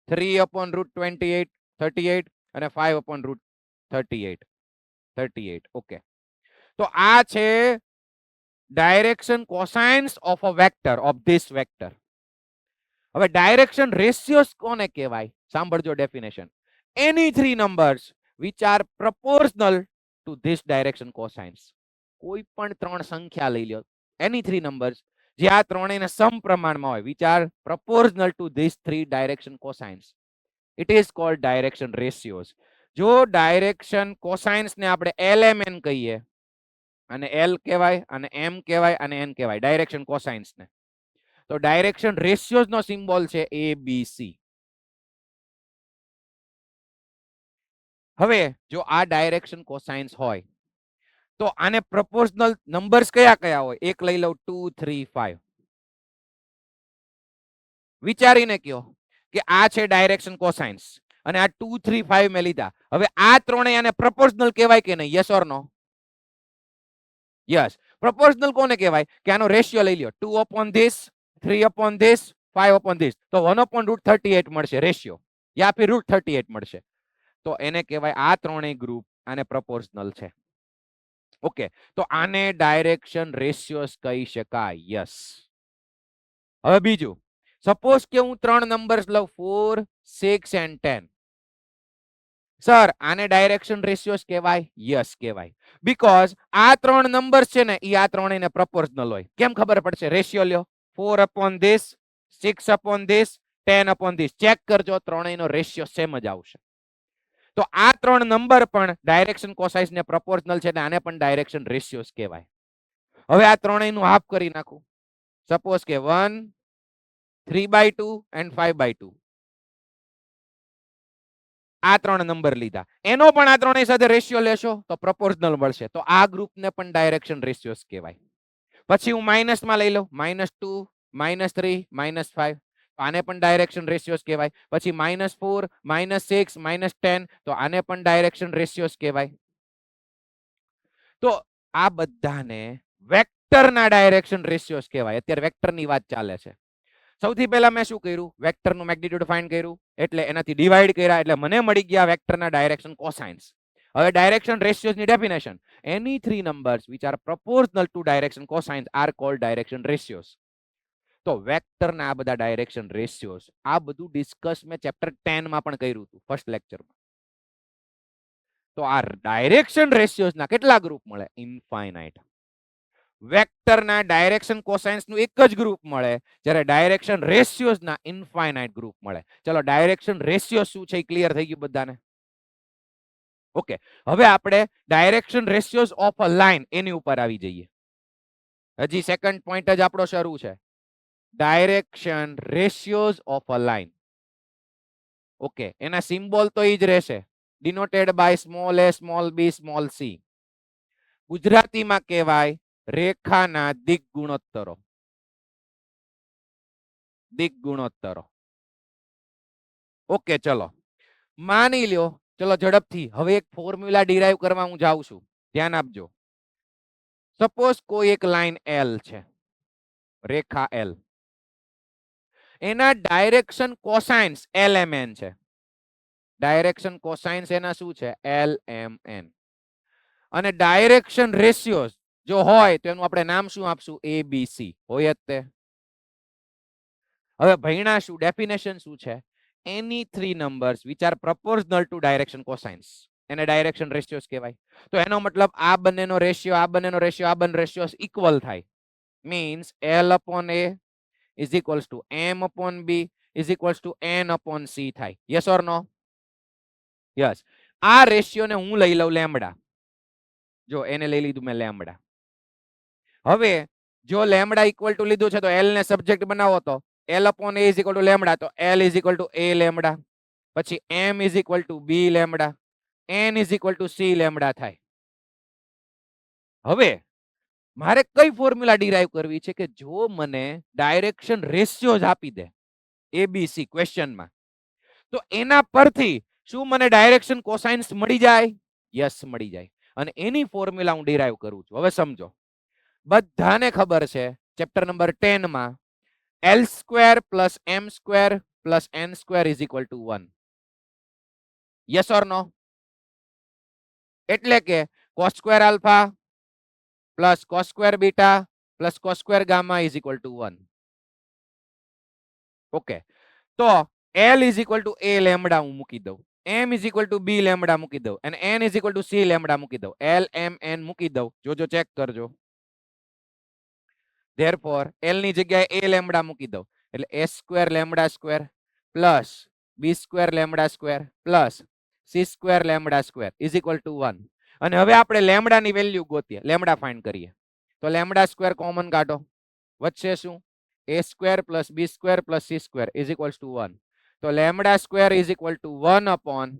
3/√28, 38 અને 5/38, 38. ઓકે. તો આ છે direction cosines of a vector of this vector. હવે ડાયરેક્શન રેશિયોસ કોને કહેવાય? સાંભળજો definition. Any three numbers which are proportional to this direction cosines. કોઈ પણ ત્રણ સંખ્યા લઈ લો, એની થ્રી નંબર્સ જે આ ત્રણેયના સમપ્રમાણમાં હોય, which are proportional to this three direction cosines, it is called direction ratios. જો ડાયરેક્શન કોસાઇન્સ ને આપણે LMN કહીએ, અને L કહેવાય, અને M કહેવાય, અને N કહેવાય ડાયરેક્શન કોસાઇન્સ ને, તો ડાયરેક્શન રેશિયોસ નો સિમ્બોલ છે ABC. હવે જો આ ડાયરેક્શન કોસાઇન્સ હોય તો આને પ્રપોર્શનલ નંબર્સ કયા કયા હોય? એક લઈ લઉં, 2 3 5. વિચારીને કયો કે આ છે ડાયરેક્શન કોસાઇન્સ અને આ 2 3 5 મેં લીધા. હવે આ ત્રણેય આને પ્રપોર્શનલ કહેવાય કે નહીં? Yes or no? Yes. Proportional કોને કહેવાય? કે આનો રેશિયો લઈ લ્યો, 2 upon this, 3 upon this, 5 upon this, તો 1 upon √38 મળશે રેશિયો, યા ફિર √38 મળશે. તો એને કહેવાય આ ત્રણેય ગ્રુપ આને પ્રપોર્શનલ છે. ઓકે, તો આને ડાયરેક્શન રેશિયોસ કહી શકાય. યસ. હવે બીજું, સપોઝ કે હું ત્રણ નંબર્સ લઉં, 4 6 and 10. સર આને ડાયરેક્શન રેશિયોસ કહેવાય? યસ કહેવાય. બીકોઝ આ ત્રણ નંબર્સ છે ને એ આ ત્રણેયને પ્રપોર્શનલ હોય. કેમ ખબર પડશે? રેશિયો લ્યો, 4 upon this, 6 upon this, 10 upon this. Check કરજો, ત્રણેયનો રેશિયો સેમ જ આવશે. તો આ ત્રણ નંબર પણ ડાયરેક્શન કોસાઇન્સ ને પ્રપોર્શનલ છે, આને પણ ડાયરેક્શન રેશિયોસ કહેવાય. હવે આ ત્રણેયનું હાફ કરી નાખું. સપોઝ કે 1 3/2 and 5/2. આ ત્રણ નંબર લીધા, એનો પણ આ ત્રણેય સાથે રેશિયો લેશો તો પ્રપોર્શનલ મળશે. તો આ ગ્રુપને પણ ડાયરેક્શન રેશિયોસ કહેવાય. પછી હું માઇનસમાં લઈ લઉં, -2 -3 -5, તો આને પણ ડાયરેક્શન રેશિયોસ કહેવાય. પછી -4 -6 -10, તો આને પણ ડાયરેક્શન રેશિયોસ કહેવાય. તો આ બધાને વેક્ટરના ડાયરેક્શન રેશિયોસ કહેવાય. અત્યારે વેક્ટરની વાત ચાલે છે. સૌથી પહેલા મેં શું કર્યું? વેક્ટરનું મેગ્નીટ્યુડ ફાઇન્ડ કર્યું, એટલે એનાથી ડિવાઈડ કર્યા, એટલે મને મળી ગયા વેક્ટરના ડાયરેક્શન કોસાઇન્સ. હવે ડાયરેક્શન રેશિયોસની definition, any three numbers which are proportional to direction cosines are called direction ratios. તો વેક્ટરના આ બધા ડાયરેક્શન રેશિયોસ, આ બધું ડિસ્કસ મેં ચેપ્ટર 10 માં પણ કર્યું હતું, ફર્સ્ટ લેક્ચરમાં. તો આ ડાયરેક્શન રેશિયોસના કેટલા ગ્રુપ મળે? ઇન્ફાઇનાઇટ. વેક્ટરના ડાયરેક્શન કોસાઇન્સનું એક જ ગ્રુપ મળે, જ્યારે ડાયરેક્શન રેશિયોસના ઇન્ફાઇનાઇટ ગ્રુપ મળે. ચલો, ડાયરેક્શન રેશિયોસ શું છે એ ક્લિયર થઈ ગયું બધાને? ઓકે, હવે આપણે direction ratios of a line એની ઉપર આવી જઈએ. હજી સેકન્ડ પોઈન્ટ જ આપણો શરૂ છે. Direction ratios of a line. Okay, એના સિમ્બોલ તો ઈ જ રહેશે, denoted by small a small b small c. ગુજરાતીમાં કહેવાય રેખાના દિગ્ગુણોત્તરો. દિગ્ગુણોત્તરો. ઓકે, ચલો માની લ્યો, ચલો ઝડપથી હવે એક ફોર્મ્યુલા ડિરાઈવ કરવા હું જાઉં છું, ધ્યાન આપજો. સપોઝ કોઈ એક લાઈન L છે, રેખા L, એના ડાયરેક્શન કોસાઇન્સ LMN છે. ડાયરેક્શન કોસાઇન્સ એના શું છે? LMN. અને ડાયરેક્શન રેશિયોસ જો હોય તો એનું આપણે નામ શું આપશું? ABC. હોય જ તે. હવે ભણ્યા શું? ડેફિનેશન શું છે? Any three numbers which are proportional to direction cosines, એને ડાયરેક્શન રેશિયોસ કહેવાય. તો એનો મતલબ આ બંનેનો રેશિયો, આ બંનેનો રેશિયો, આ બંને રેશિયોસ ઇક્વલ થાય. Means L upon A is equals to M upon B is equals to N upon C થાય. Yes or no? યસ. આ રેશિયોને હું લઈ લઉં લેમ્બડા. જો એને લઈ લીધું મેં લેમ્બડા. હવે જો લેમ્બડા ઇક્વલ ટુ લીધું છે તો L ને સબ્જેક્ટ બનાવો, તો L upon A is equal to lambda, તો L is equal to A lambda, પછી M is equal to B lambda, N is equal to C lambda થાય. હવે મારે કઈ ફોર્મ્યુલા ડિરાઈવ કરવી છે? કે જો મને ડાયરેક્શન રેશિયોઝ આપી દે ABC ક્વેશ્ચનમાં, તો એના પરથી શું મને ડાયરેક્શન કોસાઇન્સ મળી જાય? યસ, મળી જાય. અને એની ફોર્મ્યુલા હું ડિરાઈવ કરું છું. હવે સમજો, બધાને ખબર છે ચેપ્ટર નંબર 10 માં L² + M² + N² is equal to 1. Yes or no? એટલે કે cos² α + cos² β plus cos square gamma is equal to 1. Okay, તો L is equal to A lambda હું મૂકી દઉં, M is equal to B lambda મૂકી દઉં અને N is equal to C lambda મૂકી દઉં. L M N મૂકી દઉં, જોજો ચેક કરજો. Therefore L ની જગ્યાએ A લેમ્બડા મૂકી દઉં એટલે S square lambda square plus B square lambda square plus C square lambda square is equal to 1. અને હવે આપણે લેમ્બડા ની વેલ્યુ ગોતીએ, લેમ્બડા ફાઇન્ડ કરીએ. તો લેમ્બડા સ્ક્વેર કોમન કાઢો, વચ્ચે શું? A square plus B square plus C square is equal to 1. તો lambda square is equal to 1 upon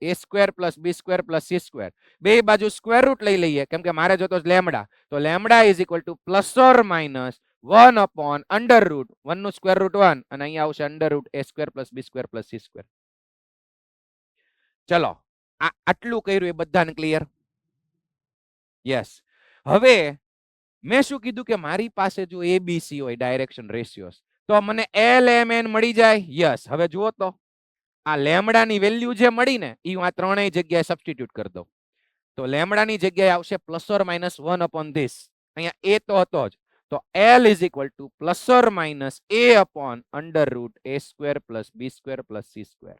A square plus B square plus C square. બે બાજુ square root લઈ લઈએ કેમ કે મારે જોતો લેમ્બડા. તો lambda is equal two plus or minus 1 upon under route 1 નું સ્ક્વેર રૂટ 1 અને અહીંયા આવશે under route A square plus B square plus C square. ચલો આટલું કર્યું એ બધાને ક્લિયર? યસ. હવે મેં શું કીધું કે મારી પાસે જો ABC હોય ડાયરેક્શન રેશિયોસ તો મને LMN મળી જાય. યસ. હવે જુઓ તો આ લેમ્બડાની વેલ્યુ જે મળી ને એ હું આ ત્રણેય જગ્યાએ સબસ્ટિટ્યુટ કરી દઉં. તો લેમ્બડાની જગ્યાએ આવશે plus or minus 1 upon this. અહીંયા A તો હતો જ, તો L is equal two plus or minus A upon under route A square plus B square plus C square.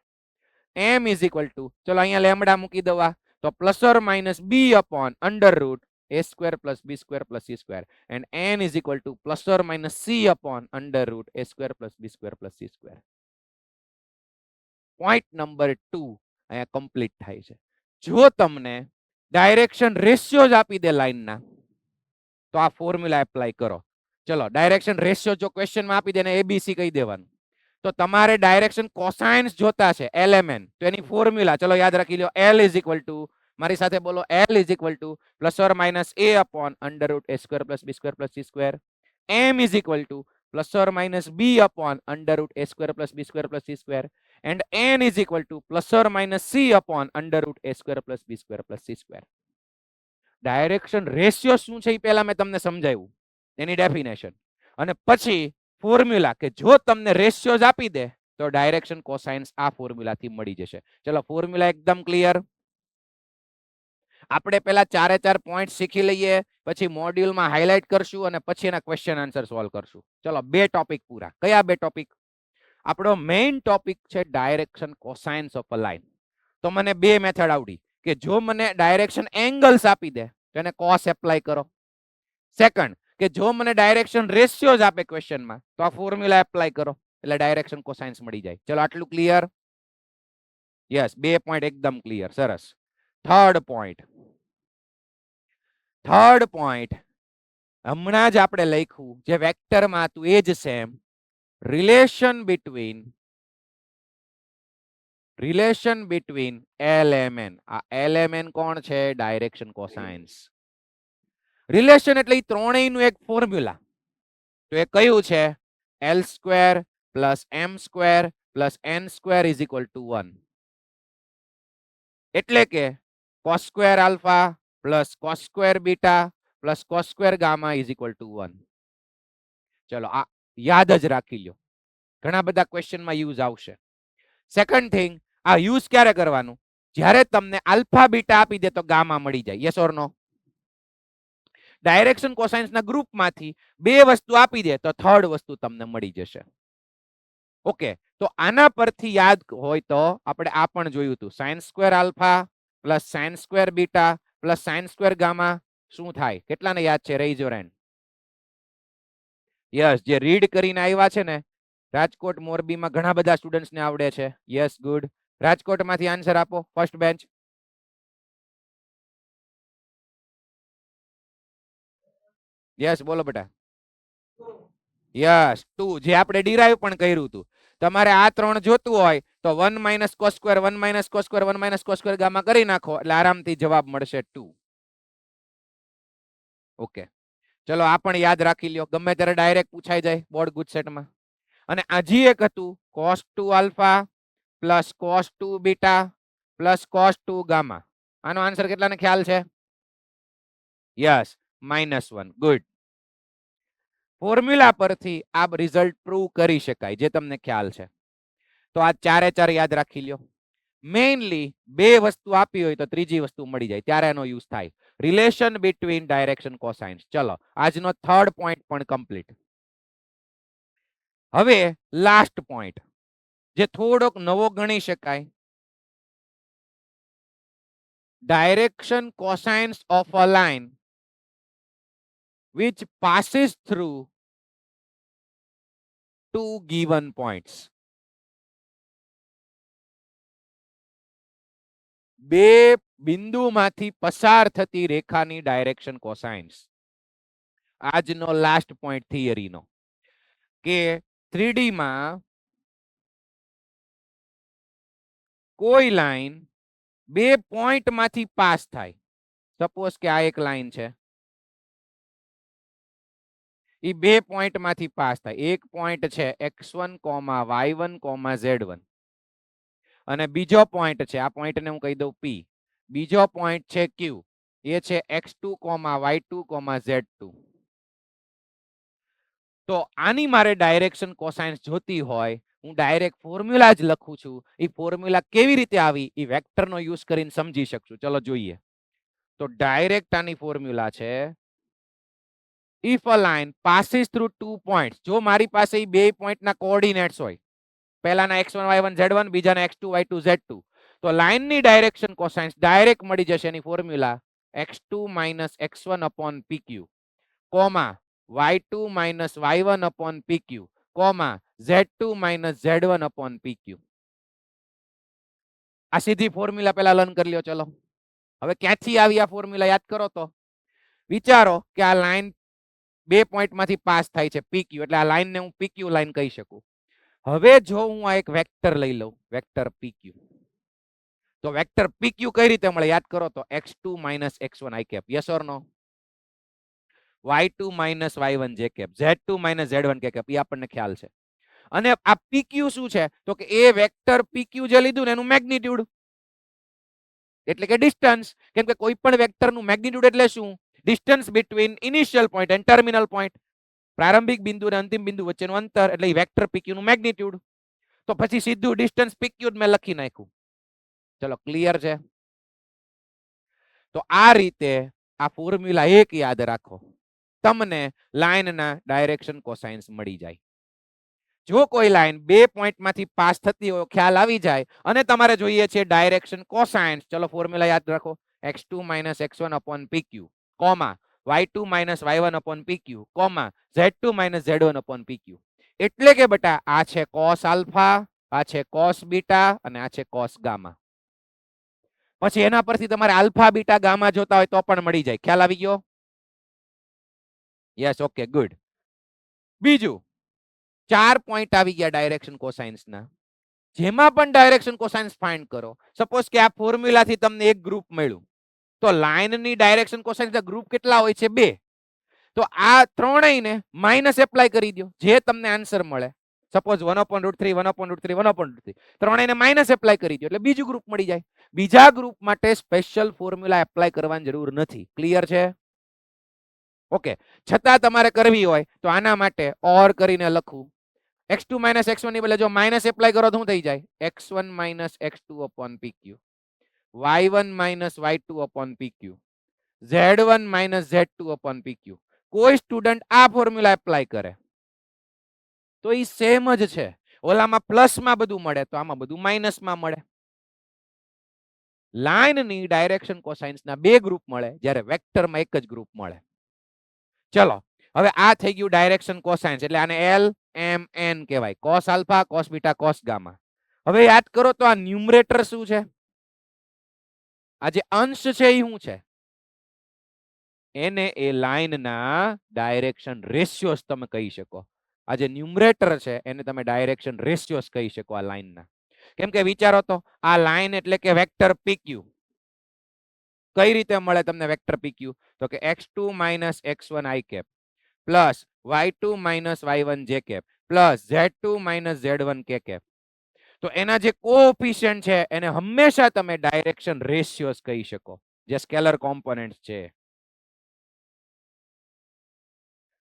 M is equal two, ચલો અહીંયા લેમ્બડા મૂકી દવા, તો plus or minus B upon under route A square plus B square plus C square and N is equal two plus or minus C upon under route A square plus B square plus C square. Point number 2 અહીંયા complete થાય છે. જો તમને direction ratio જ આપી દે લાઈનના તો આ formula apply કરો. ચલો ડાયરેક્શન રેશિયો જો ક્વેશ્ચનમાં આપી દે ને ABC કહી દેવાનું. તો તમારે ડાયરેક્શન કોસાઇન્સ જોતા છે LMN, તો એની ફોર્મ્યુલા ચલો યાદ રાખી લો. L ઇઝ ઇક્વલ ટુ, મારી સાથે બોલો, L is equal two plus or minus A upon under route A square plus B square plus C square. M is equal two plus or minus B upon under route A square plus B square plus C square and N is equal to plus or minus C upon under root A square plus B square plus C square. Direction ratio શું છે એ પહેલા મેં તમને સમજાવ્યું, એની definition, અને પછી formula કે જો તમને રેશિયોઝ આપી દે તો ડાયરેક્શન કોસાઇન્સ આ ફોર્મ્યુલાથી મળી જશે. ચલો ફોર્મ્યુલા એકદમ ક્લિયર. આપણે પહેલા 4 પોઈન્ટ શીખી લઈએ, પછી મોડ્યુલમાં હાઇલાઇટ કરશું અને પછી એના ક્વેશ્ચન આન્સર સોલ્વ કરશું. ચલો 2 ટોપિક પૂરા. કયા 2 ટોપિક? આપણો મેઇન ટોપિક છે direction cosines of a line. તો મને 2 મેથડ આવડી કે જો મને ડાયરેક્શન એંગલ્સ આપી દે તો એને કોસ એપ્લાય કરો. સેકન્ડ કે જો મને ડાયરેક્શન રેશિયોઝ આપે ક્વેશ્ચનમાં તો આ ફોર્મ્યુલા એપ્લાય કરો એટલે ડાયરેક્શન કોસાઇન્સ મળી જાય. ચલો આટલું ક્લિયર? યસ. 2 પોઈન્ટ એકદમ ક્લિયર. સરસ. થર્ડ પોઈન્ટ હમણાં જ આપણે લખ્યું જે વેક્ટરમાં હતું એ જ સેમ. relation between LMN. આ LMN કોણ છે? Direction cosines. રિલેશન એટલે ત્રણેયનું એક ફોર્મ્યુલા. તો એ કયું છે? L square plus M square plus N square is equal to 1. એટલે કે cos square alpha plus cos square beta plus cos square gamma is equal to 1. ચલો આ યાદ જ રાખી લો, ઘણા બધા ક્વેશ્ચનમાં યુઝ આવશે. સેકન્ડ થિંગ, આ યુઝ ક્યારે કરવાનું? જ્યારે તમને આલ્ફા બીટા આપી દે તો ગામા મળી જાય. Yes or no? ડાયરેક્શન કોસાઇન્સના ગ્રુપમાંથી 2 વસ્તુ આપી દે તો થર્ડ વસ્તુ તમને મળી જશે. ઓકે, તો આના પરથી યાદ હોય તો આપણે આ પણ જોયું હતું, sin square alpha plus sin square beta plus sin square gamma શું થાય? કેટલાને યાદ છે? Raise your hand. યસ, જે રીડ કરીને આવ્યા છે ને, રાજકોટ મોરબીમાં ઘણા બધા સ્ટુડન્ટ્સને આવડે છે. Yes, good. રાજકોટમાંથી આન્સર આપો, ફર્સ્ટ બેન્ચ. યસ, બોલો બેટા. યસ, 2, જે આપણે ડિરાઈવ પણ કર્યું હતું. તમારે આ 3 જોતું હોય તો 1 minus cos square 1 minus cos square 1 minus cos square gamma કરી નાખો એટલે આરામથી જવાબ મળશે 2. ઓકે, ચલો આ પણ યાદ રાખી લ્યો, ગમે ત્યારે ડાયરેક્ટ પૂછાઈ જાય બોર્ડ ગુજસેટમાં. અને હજી એક હતું cos 2 alpha plus cos 2 beta plus cos 2 gamma. આનો આન્સર કેટલાને ખ્યાલ છે? યસ, -1. ગુડ. ફોર્મ્યુલા પરથી આ રિઝલ્ટ પ્રૂવ કરી શકાય જે તમને ખ્યાલ છે. તો આ 4 યાદ રાખી લ્યો. મેઇનલી બે વસ્તુ આપી હોય તો ત્રીજી વસ્તુ મળી જાય ત્યારે એનો યુઝ થાય. Relation between direction cosines. ચલો આજનો થર્ડ પોઈન્ટ પણ કમ્પ્લીટ. હવે લાસ્ટ પોઈન્ટ જે થોડોક નવો ગણી શકાય. Direction cosines of a line which passes through two given points. બે બિંદુમાંથી પસાર થતી રેખાની ડાયરેક્શન કોસાઇન્સ. આજનો લાસ્ટ પોઈન્ટ થિયરીનો કે 3D માં કોઈ લાઈન બે પોઈન્ટ માંથી પાસ થાય. સપોઝ કે આ એક લાઈન છે, એ બે પોઈન્ટ માંથી પાસ થાય. એક પોઈન્ટ છે x1, y1, z1 અને બીજો પોઈન્ટ છે, આ પોઈન્ટને હું કહી દઉં P. બીજો પોઈન્ટ છે Q, એ છે x2, y2, z2. તો આની મારે ડાયરેક્શન કોસાઇન્સ જોતી હોય, હું ડાયરેક્ટ ફોર્મ્યુલા જ લખું છું. એ ફોર્મ્યુલા કેવી રીતે આવી એ વેક્ટરનો યુઝ કરીને સમજી શકશું. ચલો જોઈએ. તો ડાયરેક્ટ આની ફોર્મ્યુલા છે if a line passes through 2 points. જો મારી પાસે એ બે પોઈન્ટના કોઓર્ડિનેટ્સ હોય, પહેલાના x1, y1, z1, બીજાના x2, y2, z2, તો લાઇનની ડાયરેક્શન કોસાઇન્સ ડાયરેક્ટ મળી જશે. એની formula x2 - x1 upon pq, y2 - y1 upon pq, z2 - z1 upon pq. આ સીધી ફોર્મ્યુલા પહેલા લર્ન કરી લ્યો. ચલો હવે ક્યાંથી આવી આ ફોર્મ્યુલા યાદ કરો. તો વિચારો કે આ લાઈન બે પોઈન્ટ માંથી પાસ થાય છે PQ, એટલે આ લાઈનને હું PQ લાઈન કહી શકું. હવે જો હું આ એક વેક્ટર લઈ લઉં, વેક્ટર PQ, તો વેક્ટર PQ કઈ રીતે મળે યાદ કરો. તો x2 - x1 i cap, yes or no? y2 - y1 j cap, z2 - z1 k cap, એ આપણને ખ્યાલ છે. અને આ PQ શું છે? તો કે એ વેક્ટર PQ જે લીધું ને એનું મેગ્નીટ્યુડ, એટલે કે ડિસ્ટન્સ. કેમ કે કોઈ પણ વેક્ટરનું મેગ્નીટ્યુડ એટલે શું? Distance between initial point and terminal point. પ્રારંભિક બિંદુ અને અંતિમ બિંદુ વચ્ચેનું અંતર, એટલે એ વેક્ટર PQ નું મેગ્નીટ્યુડ. તો પછી સીધું ડિસ્ટન્સ PQ જ મેં લખી નાખ્યું. ચલો ક્લિયર છે? તો આ રીતે આ ફોર્મ્યુલા એક યાદ રાખો, તમને લાઈનના ડાયરેક્શન કોસાઇન્સ મળી જાય. જો કોઈ લાઈન બે પોઈન્ટ માંથી પાસ થતી હોય ખ્યાલ આવી જાય અને તમારે જોઈએ છે ડાયરેક્શન કોસાઇન્સ, ચલો ફોર્મ્યુલા યાદ રાખો x2 - x1 upon pq, y2 - y1 upon pq, z2 - z1 upon pq. એટલે કે બેટા આ છે cos આલ્ફા, આ છે cos બીટા અને આ છે cos ગામા. પછી એના પરથી તમારે આલ્ફા બીટા ગામા જોતા હોય તો પણ મળી જાય. ખ્યાલ આવી ગયો? Yes, okay, good. બીજું, ચાર પોઈન્ટ આવી ગયા ડાયરેક્શન કોસાઇન્સના. જેમાં પણ ડાયરેક્શન કોસાઇન્સ ફાઇન્ડ કરો. સપોઝ કે આ ફોર્મ્યુલાથી તમને એક ગ્રુપ મળ્યું, તો લાઇનની ડાયરેક્શન કોસાઇન્સના ગ્રુપ કેટલા હોય છે? બે. તો આ ત્રણેયને માઇનસ એપ્લાય કરી દો, જે તમને આન્સર મળે. સપોઝ 1/√3, 1/√3, 1/√3, ત્રણેયને માઇનસ એપ્લાય કરી દો એટલે બીજું ગ્રુપ મળી જાય. બીજા ગ્રુપ માટે સ્પેશિયલ ફોર્મ્યુલા એપ્લાય કરવાની જરૂર નથી. ક્લિયર છે? ઓકે. છતાં તમારે કરવી હોય તો આના માટે ઓર કરીને લખું. x2 - x1 ની બદલે જો માઇનસ એપ્લાય કરો તો શું થઈ જાય? x1 - x2 upon pq, y1 - y2 upon pq, z1 - z2 upon pq. કોઈ સ્ટુડન્ટ આ ફોર્મ્યુલા એપ્લાય કરે તો એ સેમ જ છે. ઓલામાં પ્લસમાં બધું મળે તો આમાં બધું માઇનસમાં મળે. લાઇનની ડાયરેક્શન કોસાઇન્સના બે ગ્રુપ મળે, જ્યારે વેક્ટરમાં એક જ ગ્રુપ મળે. ચલો હવે આ થઈ ગયું ડાયરેક્શન કોસાઇન્સ, એટલે આને L M N કહેવાય. cos alpha, cos beta, cos gamma. હવે યાદ કરો તો આ ન્યુમરેટર શું છે? આ જે અંશ છે એ શું છે? એને એ લાઇનના ડાયરેક્શન રેશિયોસ તમે કહી શકો. આ જે ન્યુમરેટર છે એને તમે ડાયરેક્શન રેશિયોસ કહી શકો આ લાઇનના. કેમ કે વિચારો તો આ લાઇન એટલે કે વેક્ટર PQ. કઈ રીતે મળે તમને વેક્ટર PQ? તો કે x2 - x1 i cap plus y2 - y1 j cap plus z2 - z1 k cap. તો એના જે કોએફિશિયન્ટ છે એને હંમેશા તમે ડાયરેક્શન રેશિયોસ કહી શકો, જે સ્કેલર કોમ્પોનેન્ટ છે.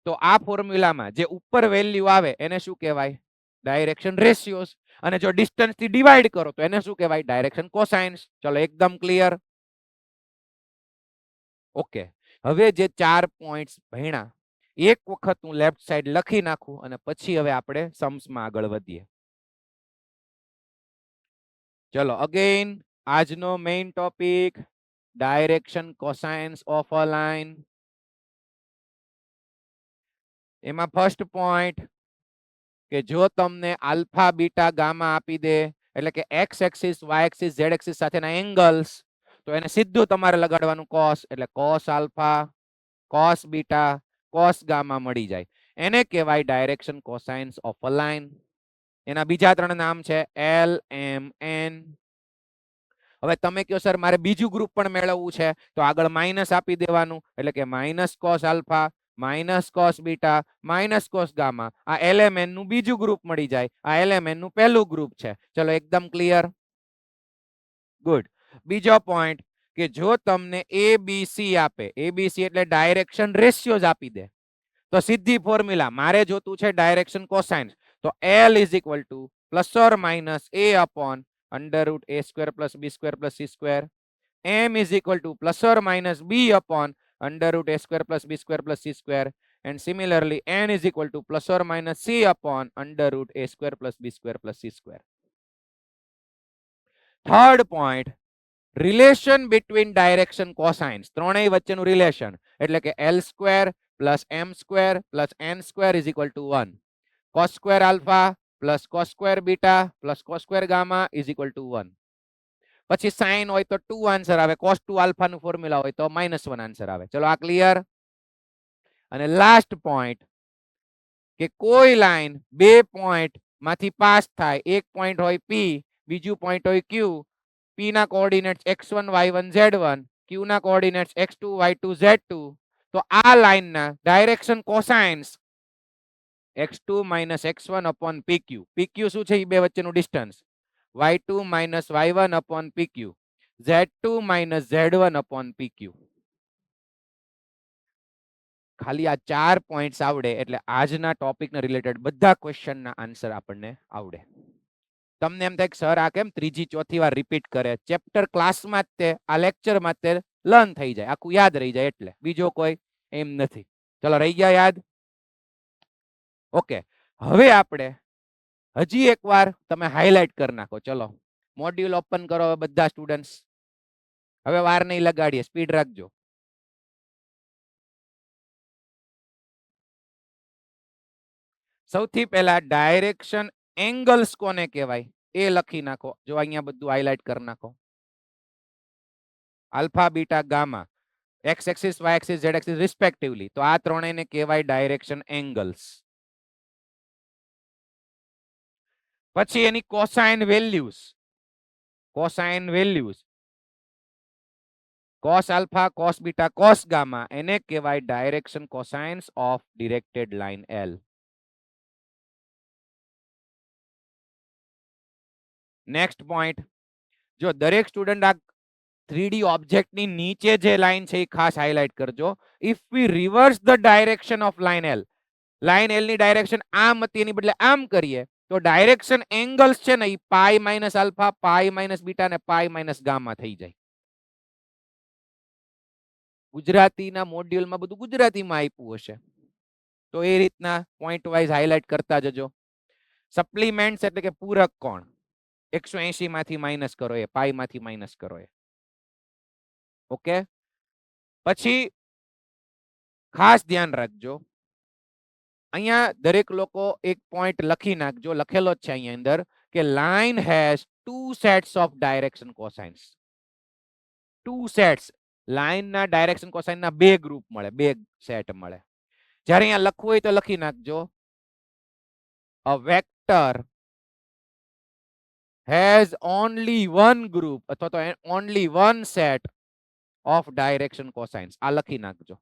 તો આ ફોર્મ્યુલામાં જે ઉપર વેલ્યુ આવે એને શું કહેવાય? ડાયરેક્શન રેશિયોસ. અને જો ડિસ્ટન્સ થી ડિવાઈડ કરો તો એને શું કહેવાય? Direction cosines. ચલો એકદમ ક્લિયર. ઓકે, હવે જે 4 પોઈન્ટ્સ ભણ્યા એક વખત હું લેફ્ટ સાઈડ લખી નાખું અને પછી હવે આપણે सम्सમાં આગળ વધીએ. ચલો અગેન આજનો main topic direction cosines of a line. એમાં ફર્સ્ટ પોઈન્ટ કે જો તમને આલ્ફા બીટા ગામા આપી દે એટલે કે x axis Y axis Z axis સાથેના એંગલ્સ, તો એને સીધું તમારે લગાડવાનું કોસ, એટલે cos alpha cos beta cos gamma મળી જાય. એને કહેવાય direction cosines of a line. એના બીજા 3 નામ છે એલ એમ એન. હવે તમે કહો સર મારે બીજું ગ્રુપ પણ મેળવવું છે, તો આગળ માઇનસ આપી દેવાનું, એટલે કે minus cos alpha minus cos beta minus cos gamma. આ એલએમએન નું બીજું ગ્રુપ મળી જાય, આ એલએમએન નું પહેલું ગ્રુપ છે. ચલો એકદમ ક્લિયર. ગુડ. બીજો પોઈન્ટ કે જો તમને એબીસી આપે, એબીસી એટલે ડાયરેક્શન રેશિયોઝ આપી દે, તો સીધી ફોર્મ્યુલા મારે જોતું છે ડાયરેક્શન કોસાઇન્સ, તો L is equal two plus or minus A upon under route A square plus B square plus C square. M is equal two plus or minus B upon under route A square plus B square plus C square. And similarly N is equal to plus or minus C upon under root A square plus B square plus C square. Third point, relation between direction cosines. ત્રણેય વચ્ચેનું relation એટલે કે L square plus M square plus N square is equal to 1. Cos square alpha plus cos square beta plus cos square gamma is equal to 1. પછી sin હોય તો 2 answer આવે, cos 2 alpha નું formula હોય તો -1 answer આવે. ચલો આ ક્લિયર. અને લાસ્ટ પોઈન્ટ કે કોઈ લાઈન બે પોઈન્ટ માંથી પાસ થાય, એક પોઈન્ટ હોય P બીજું પોઈન્ટ હોય Q, P ના coordinates x1 y1 z1, Q ના કોઓર્ડિનેટ્સ x2 y2 z2, તો આ લાઈનના direction cosines x2 x1 upon pq. pq શું છે? એ બે વચ્ચેનું distance. y2 y1 upon pq, z2 z1 upon pq. ખાલી આ 4 પોઈન્ટ્સ આવડે એટલે આજના ટોપિકના રિલેટેડ બધા ક્વેશ્ચનના આન્સર આપણને આવડે. તમને એમ થાય કે સર આ કેમ ત્રીજી ચોથી વાર રિપીટ કરે? ચેપ્ટર ક્લાસમાં જ તે આ લેક્ચરમાં જ તે લર્ન થઈ જાય, આખું યાદ રહી જાય, એટલે બીજો કોઈ એમ નથી. ચલો રહી ગયા યાદ? ઓકે, હવે આપણે હજી એકવાર તમે હાઇલાઇટ કરી નાખો. ચલો મોડ્યુલ ઓપન કરો બધા સ્ટુડન્ટ્સ. હવે વાર નહીં લગાડીએ, સ્પીડ રાખજો. સૌથી પહેલા ડાયરેક્શન એંગલ્સ કોને કહેવાય એ લખી નાખો. જો અહીંયા બધું હાઇલાઇટ કરી નાખો. Alpha beta gamma X axis Y axis Z axis respectively, તો આ ત્રણેયને કહેવાય ડાયરેક્શન એંગલ્સ. પછી એની cosine values, cosine values cos alpha cos beta cos gamma એને કહેવાય direction cosines of directed line L. Next point, જો દરેક સ્ટુડન્ટ આ 3D ઓબ્જેક્ટની નીચે જે લાઈન છે એ ખાસ હાઇલાઇટ કરજો. If we reverse the direction of line L, line L ની ડાયરેક્શન આમ હતી એની બદલે આમ કરીએ, તો ડાયરેક્શન એંગલ્સ છે ને એ pi minus alpha pi minus beta ને પાઈ માઇનસ ગામા થઈ જાય. ગુજરાતીના મોડ્યુલમાં બધું ગુજરાતીમાં આપ્યું હશે, તો એ રીતના પોઈન્ટ વાઇઝ હાઇલાઇટ કરતા જજો. સપ્લિમેન્ટ્સ એટલે કે પૂરક કોણ, 180 માંથી માઇનસ કરો એ, પાઈ માંથી માઇનસ કરો એ. ઓકે, પછી ખાસ ધ્યાન રાખજો, અહીંયા દરેક લોકો એક પોઈન્ટ લખી નાખજો, લખેલો જ છે અહીંયા અંદર કે line has two sets of direction cosines. Two sets, લાઇનના ડાયરેક્શન કોસાઇનના બે ગ્રુપ મળે, બે સેટ મળે. જ્યારે અહીંયા લખવું હોય તો લખી નાખજો, અ vector has only one group અથવા તો only one set of direction cosines. આ લખી નાખજો.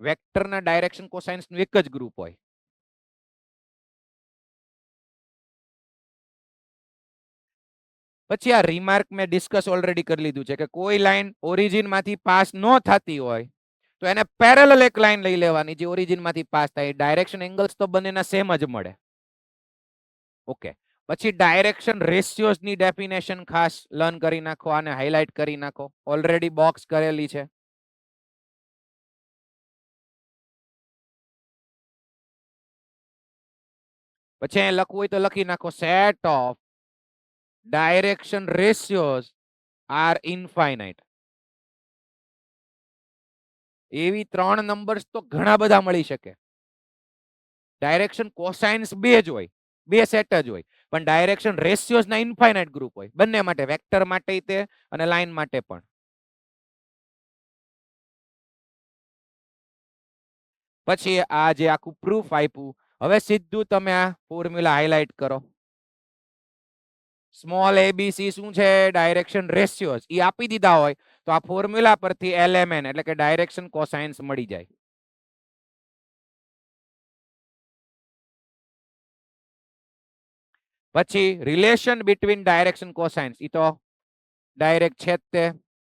વેક્ટરના ડાયરેક્શન કોસાઇન્સ નું એક જ ગ્રુપ હોય. પછી આ રિમાર્ક મેં ડિસ્કસ ઓલરેડી કરી લીધું છે કે કોઈ લાઈન ઓરિજિન માંથી પાસ ન થતી હોય તો એને પેરેલલ એક લાઈન લઈ લેવાની જે ઓરિજિન માંથી પાસ થાય. ડાયરેક્શન એંગલ્સ તો બંનેના સેમ જ મળે. ઓકે, પછી ડાયરેક્શન રેશિયોઝ ની ડેફિનેશન ખાસ લર્ન કરી નાખો, આને હાઇલાઇટ કરી નાખો, ઓલરેડી બોક્સ કરેલી છે. પછી અહીં લખવું હોય તો લખી નાખો, set of direction ratios are infinite. એવી 3 નંબર્સ તો ઘણા બધા મળી શકે. ડાયરેક્શન કોસાઇન્સ બે જ હોય, બે સેટ જ હોય, પણ ડાયરેક્શન રેશિયોઝ ના ઇનફાઇનાઇટ ગ્રુપ હોય, બંને માટે, વેક્ટર માટે તે અને લાઈન માટે પણ. પછી આ જે આખું પ્રૂફ આપ્યું, હવે સીધું તમે આ ફોર્મ્યુલા હાઇલાઇટ કરો. સ્મોલ એબીસી શું છે? ડાયરેક્શન રેશિયોઝ. ઈ આપી દીધા હોય તો આ ફોર્મ્યુલા પરથી LMN એટલે કે ડાયરેક્શન કોસાઇન્સ મળી જાય. પછી રિલેશન બિટવીન ડાયરેક્શન કોસાઇન્સ, ઈ તો ડાયરેક્ટ છે જ તે,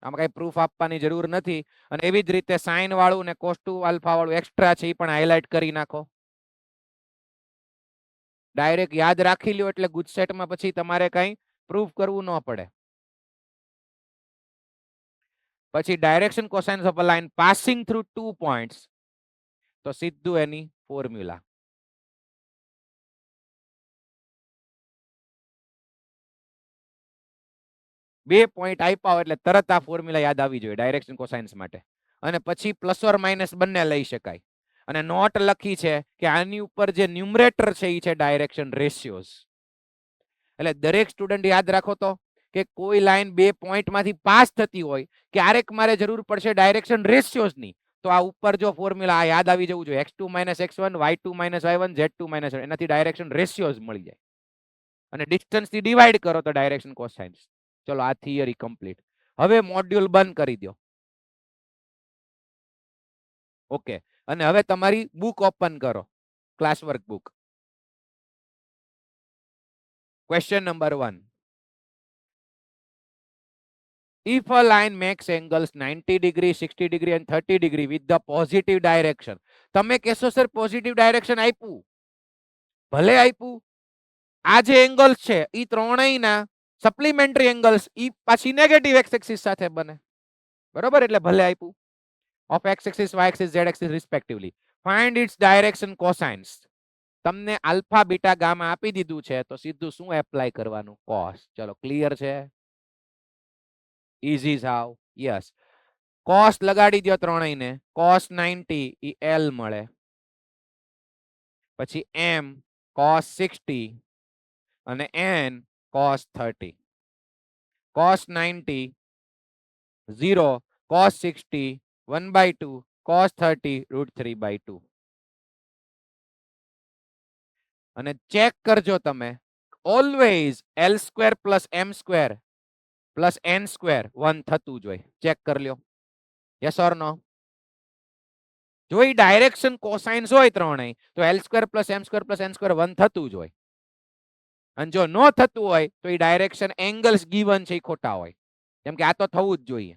આમાં કઈ પ્રૂફ આપવાની જરૂર નથી. અને એવી જ રીતે સાઇન વાળું ને cos 2 આલ્ફા વાળું એક્સ્ટ્રા છે, ઈ પણ હાઇલાઇટ કરી નાખો. ડાયરેક્ટ યાદ રાખી લ્યો એટલે ગુજસેટમાં પછી તમારે કઈ પ્રૂફ કરવું ન પડે. પછી direction cosines of a line passing through 2 points, તો સીધું એની ફોર્મ્યુલા. બે પોઈન્ટ આપ્યા એટલે તરત આ ફોર્મ્યુલા યાદ આવી જોઈએ ડાયરેક્શન કોસાઇન્સ માટે. અને પછી પ્લસ ઓર માઇનસ બંને લઈ શકાય. અને નોટ લખી છે કે આની ઉપર જે ન્યુમરેટર છે એ છે ડાયરેક્શન રેશિયોઝ. એટલે દરેક સ્ટુડન્ટ યાદ રાખો તો કે કોઈ લાઈન બે પોઈન્ટ માંથી પાસ થતી હોય, ક્યારેક મારે જરૂર પડશે ડાયરેક્શન રેશિયોઝ ની, તો આ ઉપર જો ફોર્મ્યુલા આ યાદ આવી જવું જોઈએ, x2 - x1 y2 - y1 z2 - એનાથી ડાયરેક્શન રેશિયોઝ મળી જાય. અને ડિસ્ટન્સ થી ડિવાઈડ કરો તો ડાયરેક્શન કોસાઇન્સ. ચલો આ થિયરી કમ્પ્લીટ. હવે મોડ્યુલ બંધ કરી દો. ઓકે, અને હવે તમારી બુક ઓપન કરો, class work book. Question number 1. If a line makes angles 90 degree, 60 degree and 30 degree with the positive direction. તમે કહેશો સર પોઝિટિવ ડાયરેક્શન આપ્યું, ભલે આપ્યું. આ જે એંગલ્સ છે એ ત્રણેયના સપ્લિમેન્ટરી એંગલ્સ ઈ પાછી નેગેટિવ એક્સ એક્સિસ સાથે બને. બરોબર, એટલે ભલે આપ્યું. Of x axis, Y axis, Z axis respectively. Find its direction cosines. તમને આલ્ફા બીટા ગામા આપી દીધું છે તો સીધું શું એપ્લાય કરવાનું? કોસ. ચલો ક્લિયર છે? ઇઝી સાવ. યસ, કોસ લગાડી દો ત્રણેયને. કોસ 90 ઈ L મળે. પછી m cos 60 અને n cos 30. cos 90 0, cos 60 1/2, cos 30 √3/2. અને ચેક કરજો તમે, ઓલવેઝ L² + m² + n² 1 થતું જોઈએ. ચેક કરી લ્યો, યસ ઓર નો? જો એ ડાયરેક્શન કોસાઇન્સ હોય ત્રણેય તો L² + m² + n² 1 થતું જ હોય. અને જો ન થતું હોય તો એ ડાયરેક્શન એંગલ્સ ગીવન છે એ ખોટા હોય, કેમ કે આ તો થવું જ જોઈએ.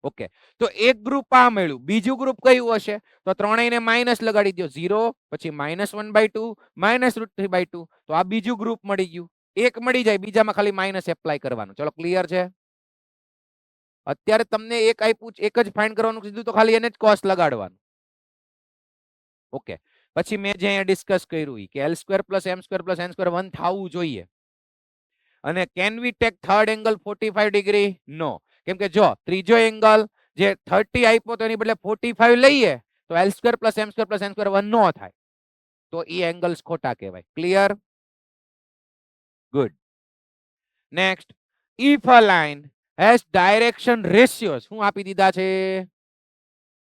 ઓકે, તો એક ગ્રુપ આ મળ્યું, બીજું ગ્રુપ કયું હશે? તો ત્રણેયને માઇનસ લગાડી દો. 0, પછી -1/2, -√3/2, તો આ બીજું ગ્રુપ મળી ગયું. એક મળી જાય, બીજામાં ખાલી માઇનસ એપ્લાય કરવાનું. ચલો ક્લિયર છે? અત્યારે તમને એક આપ્યું, એક જ ફાઇન્ડ કરવાનું કીધું તો ખાલી એને જ કોસ લગાડવાનું. ઓકે, પછી મેં જે અહીંયા ડિસ્કસ કર્યું કે L² + m² + n² 1 થવું જોઈએ. અને can we take third angle 45 degree? No, કેમ કે જો ત્રીજો એંગલ જે 30 આપ્યો તો એની બદલે 45 લઈએ તો L² + m² + n² 1 નો થાય, તો એ એંગલ્સ ખોટા કહેવાય. Clear? Good. Next, if a line has direction ratios, શું આપી દીધા છે?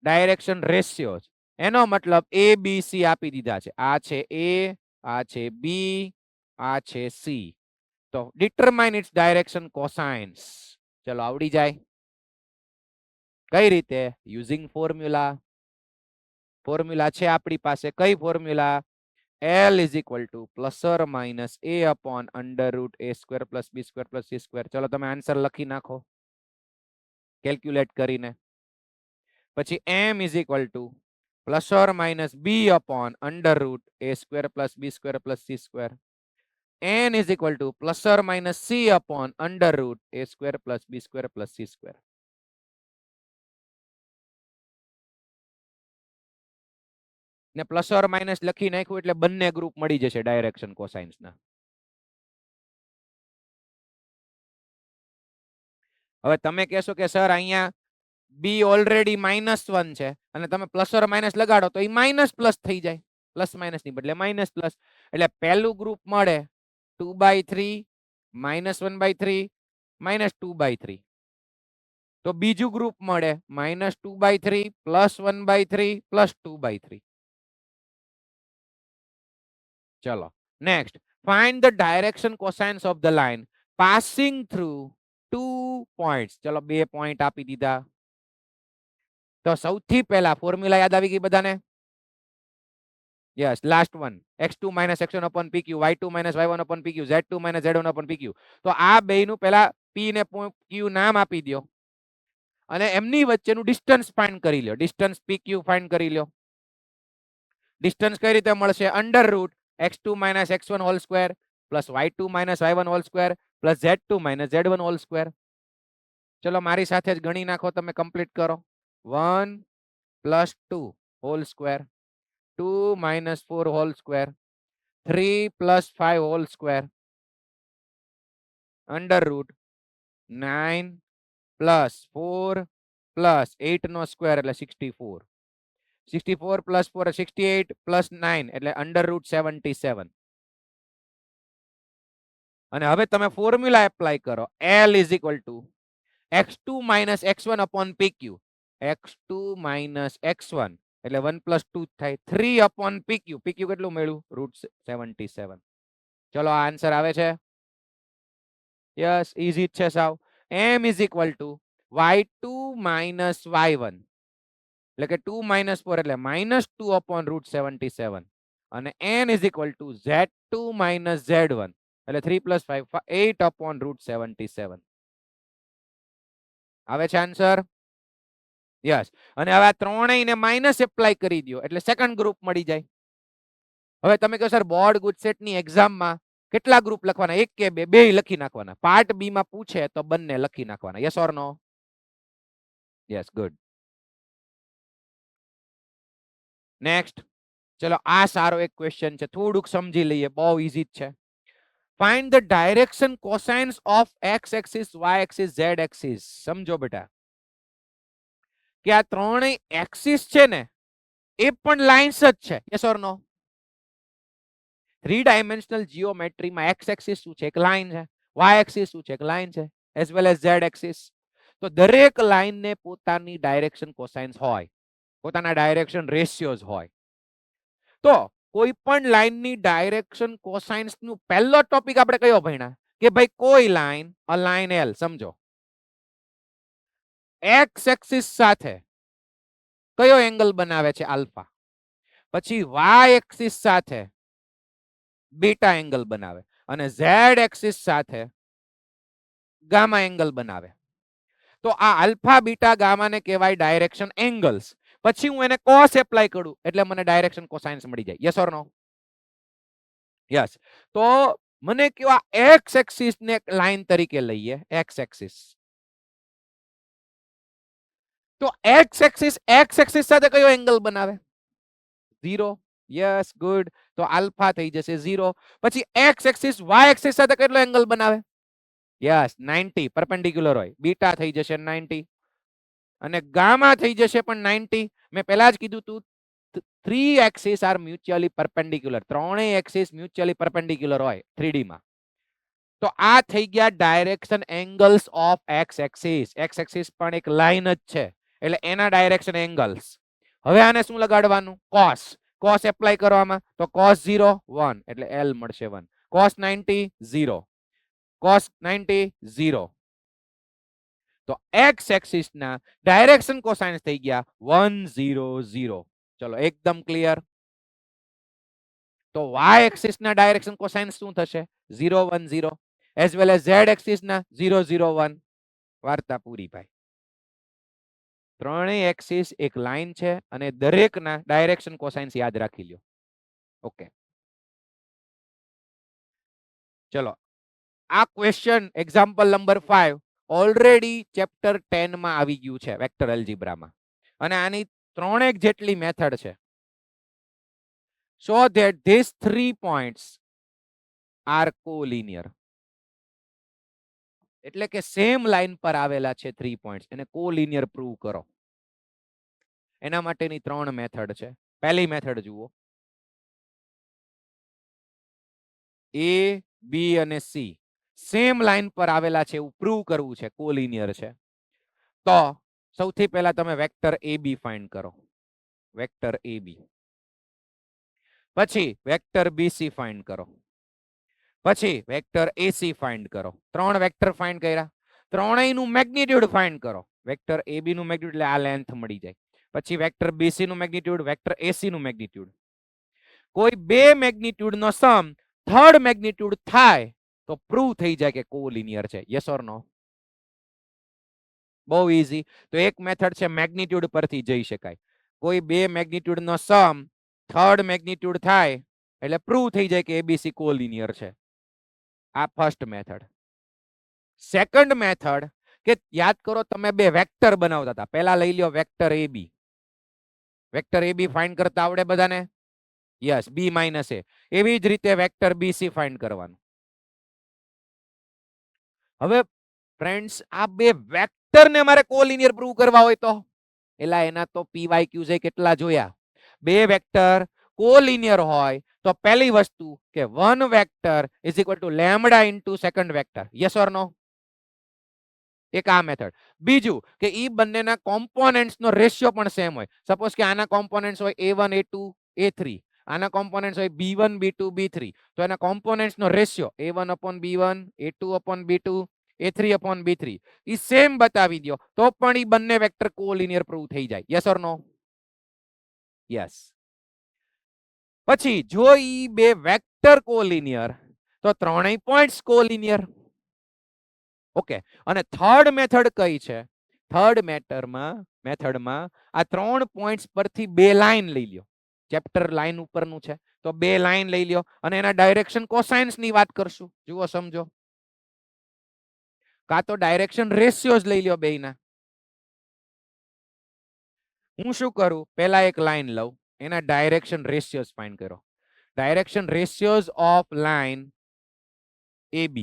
Direction ratios. એનો મતલબ A B C આપી દીધા છે. આ છે A, આ છે B, આ છે C. તો ડિટરમાઇન ઇટ્સ ડાયરેક્શન કોસાઇન્સ. ચલો આવડી જાય. કઈ રીતે? Using formula. ફોર્મ્યુલા છે આપણી પાસે. કઈ formula? L = ± A/√a² + b² + c². ચલો તમે આન્સર લખી નાખો કેલ્ક્યુલેટ કરીને. પછી m is equal two plus or minus b upon under route a square plus b square plus c square. n is equal to plus or minus c upon under root a square plus b square plus c square. ને plus or minus લખી નાખ્યું એટલે બંને group મળી જશે direction cosines ના. હવે તમે કહેશો કે સર અહીંયા b ઓલરેડી -1 છે અને તમે પ્લસ ઓર માઇનસ લગાડો તો એ માઇનસ પ્લસ થઈ જાય, પ્લસ માઇનસ ની બદલે માઇનસ પ્લસ, એટલે પહેલું ગ્રુપ મળે 2/3 -1/3 -2/3. તો બીજું ગ્રુપ મળે -2/3 +1/3 +2/3. ચલો next, find the direction cosines of the line passing through 2 points. ચલો 2 પોઈન્ટ આપી દીધા. તો સૌથી પહેલા ફોર્મ્યુલા યાદ આવી ગઈ બધાને? Yes, last one x2 - x1 upon pq, y2 - y1 upon pq, z2 - z1 upon pq. તો આ બેયનું પહેલા p ને q નામ આપી દો અને એમની વચ્ચેનું ડિસ્ટન્સ ફાઇન્ડ કરી લો. ડિસ્ટન્સ pq ફાઇન્ડ કરી લો. ડિસ્ટન્સ કઈ રીતે મળશે? Under route x2 - x1 whole square plus y2 - y1 whole square plus z2 - z1 whole square. ચલો મારી સાથે જ ગણી નાખો, તમે કમ્પ્લીટ કરો. 1 + 2 whole square, 2 - 4 whole square, 3 + 5 whole square, under route 9 + 4 + 8 નો સ્ક્વેર એટલે 64. 64 + 4 68 + 9 એટલે અંડર રૂટ 77. અને હવે તમે ફોર્મ્યુલા એપ્લાય કરો. L is equal two x2 - x1 upon pq. x2 - x1 એટલે 1 + 2 થાય, 3 upon pq. pq કેટલું મળ્યું? √77. ચલો આ આન્સર આવે છે. યસ, ઈઝી છે સાવ. m is equal two y2 - y1 એટલે કે 2 - 4 એટલે -2 upon √77. અને n is equal two z2 - z1 એટલે 3 + 5 8 upon √77. આવે છે આન્સર? યસ. અને હવે આ ત્રણેયને માઇનસ એપ્લાય કરી દો એટલે સેકન્ડ ગ્રુપ મળી જાય. હવે તમે કહો સર બોર્ડ ગુજસેટની એક્ઝામમાં કેટલા ગ્રુપ લખવાના? એક કે બે? બે લખી નાખવાના. પાર્ટ બી માં પૂછે તો બંને લખી નાખવાના. Yes or no? Yes, good. Next, ચલો આ સારો એક ક્વેશ્ચન છે, થોડુંક સમજી લઈએ, બહુ ઈઝી જ છે. Find the direction cosines of x axis, y axis, z axis. સમજો બેટા કે આ ત્રણેય એક્સિસ છે ને એ પણ લાઇન્સ જ છે. Yes or no? 3 ડાયમેન્શનલ જીઓમેટ્રીમાં x એક્સિસ શું છે? એક લાઇન છે. y એક્સિસ શું છે? એક લાઇન છે. As well as z axis. તો દરેક લાઇનને પોતાની ડાયરેક્શન કોસાઇન્સ હોય, પોતાના ડાયરેક્શન રેશિયોઝ હોય. તો કોઈ પણ લાઇનની ડાયરેક્શન કોસાઇન્સ નું પહેલો ટોપિક આપણે કયો ભણ્યા? કે ભાઈ કોઈ લાઇન, અ લાઇન L સમજો, x એક્સિસ સાથે કયો એંગલ બનાવે છે? આલ્ફા. પછી y એક્સિસ સાથે બીટા એંગલ બનાવે અને z એક્સિસ સાથે ગામા એંગલ બનાવે. તો આ આલ્ફા, બીટા, ગામા ને કહેવાય ડાયરેક્શન એંગલ્સ. પછી હું એને કોસ એપ્લાય કરું એટલે મને ડાયરેક્શન કોસાઇન્સ મળી જાય. Yes or no? યસ. તો મને કયો આ x એક્સિસ ને લાઈન તરીકે લઈએ, x એક્સિસ. તો x એક્સિસ સાથે કયો એંગલ બનાવે? 0. Yes, good. તો આલ્ફા થઈ જશે 0. પછી x એક્સિસ y એક્સિસ સાથે કેટલો એંગલ બનાવે? યસ, 90 પરપેન્ડિક્યુલર હોય. બીટા થઈ જશે 90 અને ગામા થઈ જશે પણ 90. મેં પહેલા જ કીધું તું 3 એક્સિસ આર મ્યુચ્યુઅલી પરપેન્ડિક્યુલર. ત્રણેય એક્સિસ મ્યુચ્યુઅલી પરપેન્ડિક્યુલર હોય 3D માં. તો આ થઈ ગયા direction angles of x axis. x axis પણ એક લાઈન જ છે એટલે એના ડાયરેક્શન એંગલ્સ. હવે આને શું લગાડવાનું? cos. cos એપ્લાય કરવામાં તો cos 0 1 એટલે L મળશે 1. cos 90 0. cos 90 0. તો x એક્સિસ ના ડાયરેક્શન કોસાઇન્સ થઈ ગયા 1 0 0. ચલો એકદમ ક્લિયર. તો y એક્સિસ ના ડાયરેક્શન કોસાઇન્સ શું થશે? 0 1 0. As well as z axis ના 0 0 1. વાર્તા પૂરી ભાઈ. ત્રણેય એક્સિસ એક લાઈન છે અને દરેકના ડાયરેક્શન કોસાઇન્સ યાદ રાખી લ્યો. ઓકે, ચલો આ question example number 5 already chapter 10 માં આવી ગયું છે વેક્ટર એલ્જીબ્રામાં, અને આની ત્રણેક જેટલી મેથડ છે. So that these 3 points are collinear. એટલે કે સેમ લાઈન પર આવેલા છે 3 પોઈન્ટ્સ, એને કોલિનિયર પ્રૂવ કરો. એના માટેની 3 મેથડ છે. પહેલી મેથડ જુઓ, A, B અને C સેમ લાઈન પર આવેલા છે એવું પ્રૂવ કરવું છે, કોલિનિયર છે. તો સૌથી પહેલા તમે વેક્ટર AB ફાઇન્ડ કરો, વેક્ટર AB. પછી વેક્ટર BC ફાઇન્ડ કરો, પછી વેક્ટર AC ફાઇન્ડ કરો. 3 વેક્ટર ફાઇન્ડ કર્યા, ત્રણેયનું મેગ્નીટ્યુડ ફાઇન્ડ કરો. વેક્ટર AB નું મેગ્નીટ્યુડ એટલે આ લેન્થ મળી જાય. પછી વેક્ટર BC નું મેગ્નીટ્યુડ, વેક્ટર AC નું મેગ્નીટ્યુડ. કોઈ બે મેગ્નીટ્યુડ નો સમ થર્ડ મેગ્નીટ્યુડ થાય તો પ્રૂવ થઈ જાય કે કોલિનિયર છે. યસ ઓર નો? બહુ ઈઝી. તો એક મેથડ છે મેગ્નીટ્યુડ પરથી જઈ શકાય. કોઈ બે મેગ્નીટ્યુડ નો સમ થર્ડ મેગ્નીટ્યુડ થાય એટલે પ્રૂવ થઈ જાય કે ABC કોલિનિયર છે. આ ફર્સ્ટ મેથડ. સેકન્ડ મેથડ કે યાદ કરો તમે બે વેક્ટર બનાવતા હતા, પહેલા લઈ લ્યો vector AB. Vector AB find કરતા આવડે બધાને? Yes, B minus A. એવી જ રીતે વેક્ટર BC ફાઇન્ડ કરવાનું. હવે ફ્રેન્ડ્સ આ બે વેક્ટરને મારે કોલિનિયર પ્રૂવ કરવા હોય તો એલા એના તો PYQs કેટલા જોયા. બે વેક્ટર કોલિનિયર હોય તો પહેલી વસ્તુ કે one vector is equal to lambda into second vector. Yes or no? એક આ મેથડ. બીજું કે ઈ બંનેના કોમ્પોનેન્ટ્સ નો રેશિયો પણ સેમ હોય. સપોઝ કે આના કોમ્પોનેન્ટ્સ હોય A1 A2 A3, આના કોમ્પોનેન્ટ્સ હોય B1 B2 B3, તો એના કોમ્પોનેન્ટ્સ નો ratio A1 upon B1 A2 upon B2 A3 upon B3 ઈ સેમ બતાવી દો તો પણ ઈ બંને વેક્ટર કોલિનિયર પ્રૂવ થઈ જાય. Yes or no? યસ. પછી જો ઈ બે વેક્ટર કોલિનિયર તો ત્રણેય પોઈન્ટ્સ કોલિનિયર. ઓકે, અને થર્ડ મેથડ કઈ છે? થર્ડ મેથડમાં આ 3 પોઈન્ટ્સ પરથી બે લાઈન લઈ લ્યો. ચેપ્ટર લાઈન ઉપરનું છે તો બે લાઈન લઈ લ્યો અને એના ડાયરેક્શન કોસાઇન્સ ની વાત કરશું. જુઓ સમજો. કા તો ડાયરેક્શન રેશિયોઝ લઈ લ્યો બેયના. હું શું કરું, પહેલા એક લાઈન લઉં, એના ડાયરેક્શન રેશિયોઝ ફાઇન્ડ કરો. Direction ratios of line AB.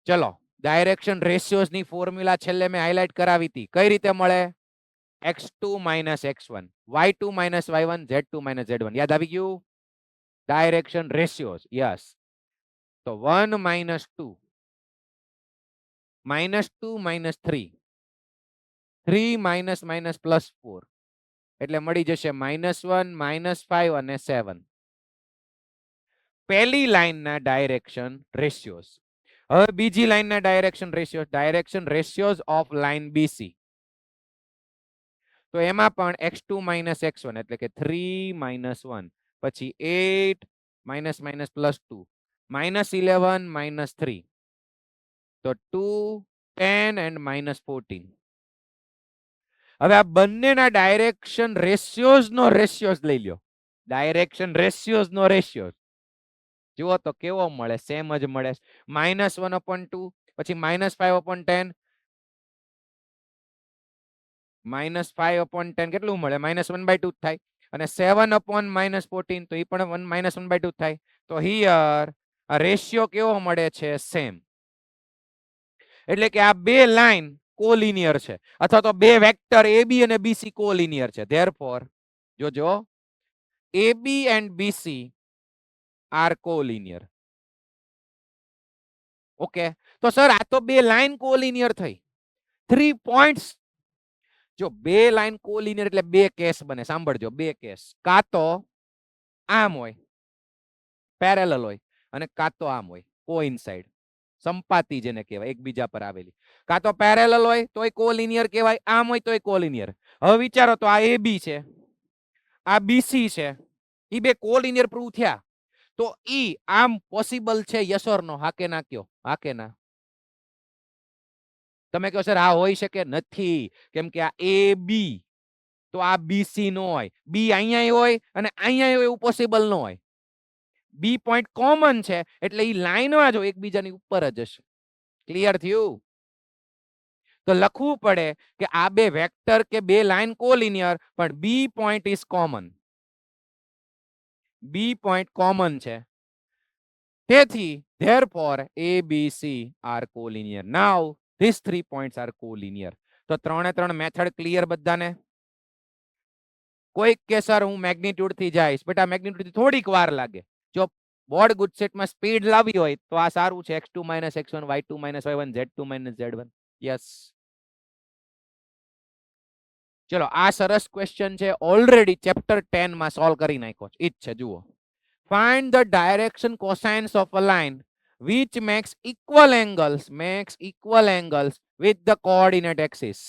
ચલો, ડાયરેક્શન રેશિયોઝ ની ફોર્મ્યુલા છેલ્લે મેં હાઇલાઇટ કરાવી હતી. કઈ રીતે મળે? x2 minus x1, y2 minus y1, z2 minus z1. યાદ આવી ગયું? ડાયરેક્શન રેશિયોઝ. યસ. તો 1 minus 2 minus 3 3 minus minus plus 4 એટલે મળી જશે -1 -5 અને 7. પહેલી લાઈનના ડાયરેક્શન રેશિયોઝ. હવે બીજી લાઈનના direction ratios of line BC. તો એમાં પણ x2 minus x1 એટલે કે 3 minus 1, પછી 8 minus minus plus 2 -11 minus 3, તો 2 10 and -14. હવે આ બંનેના ડાયરેક્શન રેશિયોઝ નો રેશિયોઝ લઈ લ્યો. ડાયરેક્શન રેશિયોઝ નો રેશિયોઝ જુઓ તો કેવો મળે? સેમ જ મળે. -1 upon 2, પછી -5 upon 10, -5 upon 10 કેટલું મળે? -1/2 થાય. અને 7 upon -14 તો એ પણ -1/2 થાય. તો હિયર આ રેશિયો કેવો મળે છે? સેમ. એટલે કે આ બે લાઈન કોલિનિયર છે અથવા તો બે વેક્ટર AB અને BC કોલિનિયર છે. ધેરફોર જોજો AB and BC are collinear. Okay, તો સર આ તો બે લાઈન કોલિનિયર થઈ. 3 પોઈન્ટ્સ. જો બે લાઈન કોલિનિયર એટલે બે કેસ બને. સાંભળજો, બે કેસ. કા તો આમ હોય પેરેલલ હોય અને કા તો આમ હોય કોઇન્સાઇડ, સંપાતી જેને કહેવાય, એકબીજા પર આવેલી. કા તો પેરેલલ હોય તોય કોલિનિયર કહેવાય, આમ હોય તોય કોલિનિયર. હવે વિચારો તો આ AB છે, આ BC છે, ઈ બે કોલિનિયર પ્રૂવ થયા તો ઈ આમ પોસિબલ છે? યસ ઓર નો? હા કે ના કયો? હા કે ના? તમે કહો સર આ હોઈ શકે નથી, કેમ કે આ એ બી, તો આ બીસી નો હોય, બી અહીંયા હોય અને અહીંયા હોય, એવું પોસિબલ ન હોય. બી પોઈન્ટ કોમન છે એટલે એ લાઈનમાં જો એકબીજાની ઉપર જ હશે. ક્લિયર થયું? તો લખવું પડે કે આ બે વેક્ટર કે બે લાઈન કોલિનિયર, પણ B point is common. B point common છે, તેથી therefore a b c are collinear. Now these 3 points are collinear. તો ત્રણે ત્રણ મેથડ ક્લિયર બધાને? કોઈક કે સર હું મેગ્નિટ્યુડ થી જઈશ, બેટા મેગ્નિટ્યુડ થી થોડીક વાર લાગે. જો બોર્ડ ગુડસેટમાં સ્પીડ લાવી હોય તો આ સારું છે, x2 - x1 y2 - y1 z2 - z1. Yes, ચલો આ સરસ ક્વેશ્ચન છે, ઓલરેડી ચેપ્ટર 10 માં સોલ્વ કરી નાખ્યો છે. ઈ જ છે, જુઓ. Find the direction cosines of a line which makes equal angles with the coordinate axis.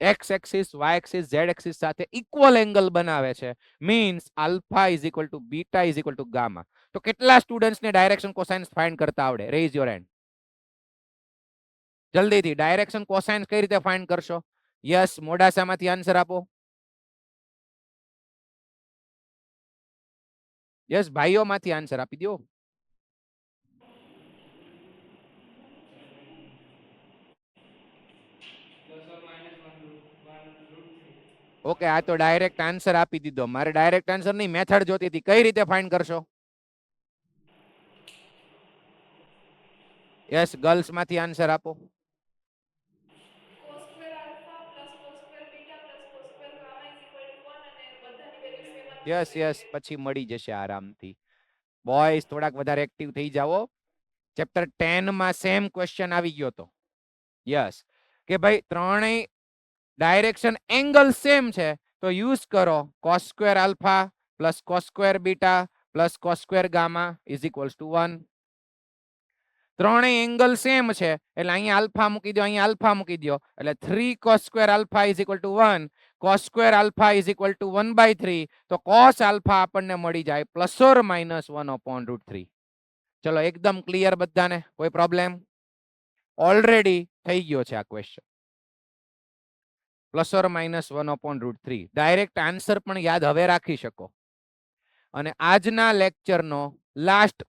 X axis, y axis, z axis સાથે equal angle બનાવે છે, means alpha is equal to beta is equal to gamma. તો કેટલા students ને direction cosines find કરતા આવડે? Rays your hand. જલ્દીથી direction cosines કઈ રીતે ફાઇન્ડ કરશો? યસ, મોડાસામાંથી આન્સર આપો. યસ, ભાઈઓમાંથી આન્સર આપી દો. ઓકે, આ તો ડાયરેક્ટ આન્સર આપી દીધો. મારે ડાયરેક્ટ આન્સર નહીં, મેથડ જોતી હતી. કઈ રીતે ફાઇન્ડ કરશો? યસ, ગર્લ્સ માંથી આન્સર આપો. યસ યસ, પછી મળી જશે આરામથી. બોયઝ થોડાક વધારે એક્ટિવ થઈ જાઓ. ચેપ્ટર 10 માં સેમ ક્વેશ્ચન આવી ગયો તો. યસ, કે ભાઈ ત્રણેય ડાયરેક્શન એંગલ સેમ છે, તો યુઝ કરો cos square alpha plus cos square beta plus cos square gamma is equals to 1. ત્રણેય એંગલ સેમ છે એટલે અહીંયા આલ્ફા મૂકી દો, અહીંયા આલ્ફા મૂકી દો, એટલે 3 cos square alpha is equal to 1, cos square alpha is equal two 1/3. તો cos આલ્ફા આપણને મળી જાય પ્લસ ઓર માઇનસ 1/√3. ચલો એકદમ ક્લિયર બધાને? કોઈ પ્રોબ્લેમ? ઓલરેડી થઈ ગયો છે આ question. Plus or minus 1/√3. Direct answer પણ યાદ હવે રાખી શકો. અને આજના લેક્ચરનો last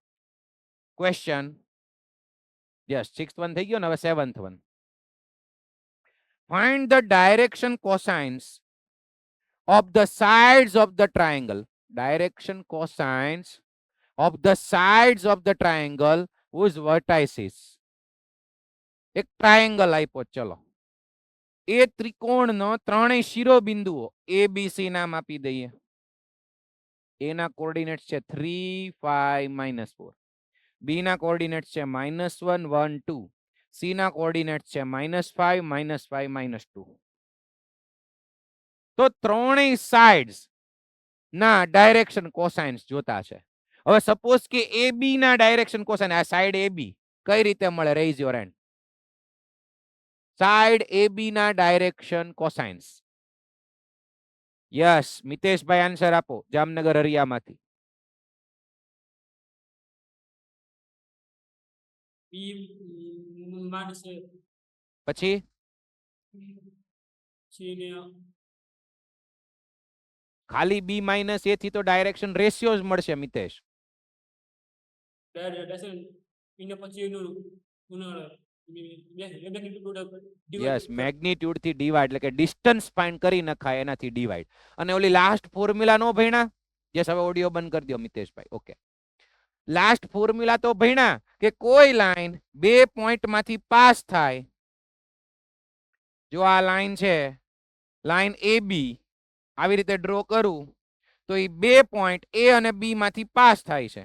question, yes, 6th one થઈ ગયો ને, હવે 7th one. Find the direction cosines of the sides of the triangle. Direction cosines of the sides of the triangle whose vertices. એક ટ્રાયેંગલ આપ્યો, ચલો એ ત્રિકોણનો ત્રણેય શિરોબિંદુઓ ABC નામ આપી દઈએ. એના કોઓર્ડિનેટ્સ છે 3, 5, -4. બી ના કોઓર્ડિનેટ્સ છે -1, 1, 2. સી ના કોઓર્ડિનેટ્સ છે -5, -5, -2. તો ત્રણેય સાઇડ્સ ના ડાયરેક્શન કોસાઇન્સ જોતા છે. હવે સપોઝ કે AB ના ડાયરેક્શન કોસાઇન, આ સાઇડ AB કઈ રીતે મળે? Raise your hand. Side AB ના ડાયરેક્શન કોસાઇન્સ. યસ, મિતેશભાઈ આન્સર આપો, જામનગર હરિયામાંથી. પછી ખાલી B - A થી તો ડાયરેક્શન રેશિયો જ મળશે મિતેશ. યસ, મેગ્નિટ્યુડ થી ડિવાઇડ, એટલે કે ડિસ્ટન્સ ફાઇન્ડ કરી નખાય એનાથી ડિવાઇડ. અને ઓલી લાસ્ટ ફોર્મ્યુલા નો ભણ્યા? યસ, હવે ઓડિયો બંધ કરી દો મિતેશભાઈ. ઓકે, લાસ્ટ ફોર્મ્યુલા તો ભણ્યા કે કોઈ લાઈન બે પોઈન્ટ માંથી પાસ થાય. જો આ લાઈન છે, લાઈન AB, આવી રીતે ડ્રો કરું તો એ બે પોઈન્ટ A અને B માંથી પાસ થાય છે.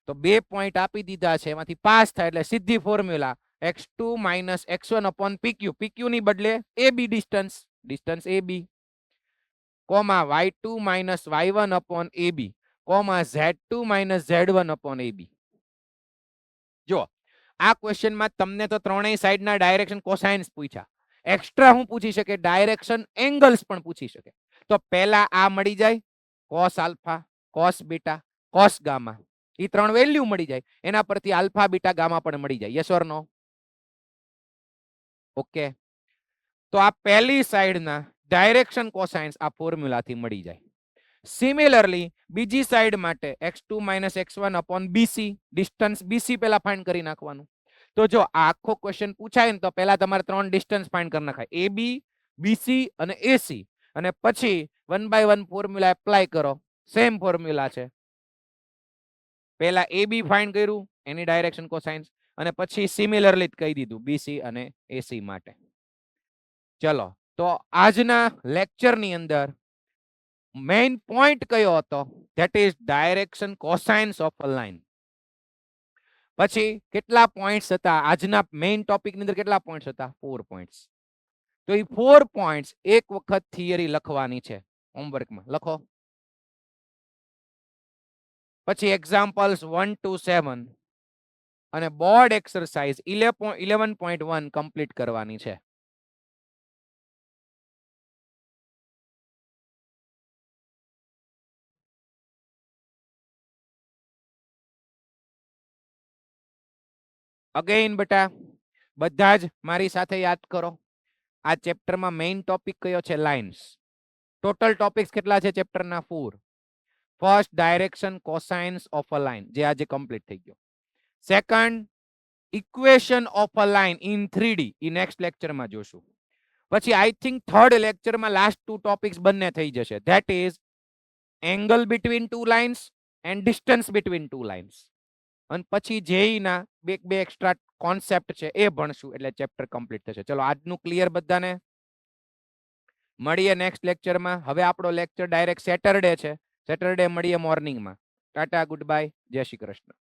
તો બે પોઈન્ટ આપી દીધા છે, એમાંથી પાસ થાય એટલે સીધી formula x2 - x1 PQ. PQ ની બદલે AB distance, distance AB, comma y2 - y1 AB, comma z2 - z1 AB. જો આ ક્વેશ્ચનમાં તમને તો ત્રણેય સાઈડના ડાયરેક્શન કોસાઇન્સ પૂછ્યા. એક્સ્ટ્રા હું પૂછી શકે, ડાયરેક્શન એંગલ્સ પણ પૂછી શકે. તો પહેલા આ મળી જાય, cos alpha, cos beta, cos gamma. એ ત્રણ વેલ્યુ મળી જાય, એના પરથી આલ્ફા બીટા ગામા પણ મળી જાય. Yes or no? ઓકે, તો આ પહેલી સાઈડના ડાયરેક્શન કોસાઇન્સ આ ફોર્મ્યુલાથી મળી જાય. સિમિલરલી બીજી સાઈડ માટે x2 - x1 upon bc, distance bc પહેલા ફાઇન્ડ કરી નાખવાનું. તો જો આખો ક્વેશ્ચન પૂછાય ને તો પહેલા તમારે ત્રણ ડિસ્ટન્સ ફાઇન્ડ કરી નાખાય, ab, bc અને ac, અને પછી 1 by 1 ફોર્મ્યુલા એપ્લાય કરો. સેમ ફોર્મ્યુલા છે. પહેલા ab ફાઇન્ડ કર્યું એની ડાયરેક્શન કોસાઇન્સ, અને પછી સિમિલરલી કહી દીધું bc અને ac માટે. ચલો, તો આજના લેક્ચરની અંદર મેઇન પોઈન્ટ કયો હતો? That is direction cosines of a line. પછી કેટલા પોઈન્ટ્સ હતા આજના મેઇન ટોપિક ની અંદર? કેટલા પોઈન્ટ્સ હતા? 4 પોઈન્ટ્સ. તો એ 4 પોઈન્ટ્સ એક વખત થિયરી લખવાની છે, હોમવર્કમાં લખો. પછી એક્ઝામ્પલ્સ 1 to 7 અને બોર્ડ એક્સરસાઇઝ 11.1 કમ્પ્લીટ કરવાની છે. અગેઇન બેટા બધા જ મારી સાથે યાદ કરો. આ ચેપ્ટરમાં મેઇન ટોપિક કયો છે? લાઇન્સ. ટોટલ ટોપિક્સ કેટલા છે ચેપ્ટરના? 4. First direction cosines of a line, જે આજે કમ્પ્લીટ થઈ ગયો. Second equation of a line in 3D, A next લેક્ચરમાં જોશું. પછી આઈ થિંક થર્ડ લેક્ચરમાં લાસ્ટ 2 ટોપિક્સ બંને થઈ જશે. That is angle between 2 lines and distance between 2 lines. અને પછી જેઈ ના બે એક્સ્ટ્રા કોન્સેપ્ટ છે એ ભણશું, એટલે ચેપ્ટર કમ્પ્લીટ થશે. ચલો, આજનું ક્લિયર બધાને? મળીએ નેક્સ્ટ લેક્ચરમાં. હવે આપણો લેક્ચર ડાયરેક્ટ સેટરડે છે. સેટરડે મળીએ મોર્નિંગમાં. ટાટા, ગુડ બાય, જય શ્રી કૃષ્ણ.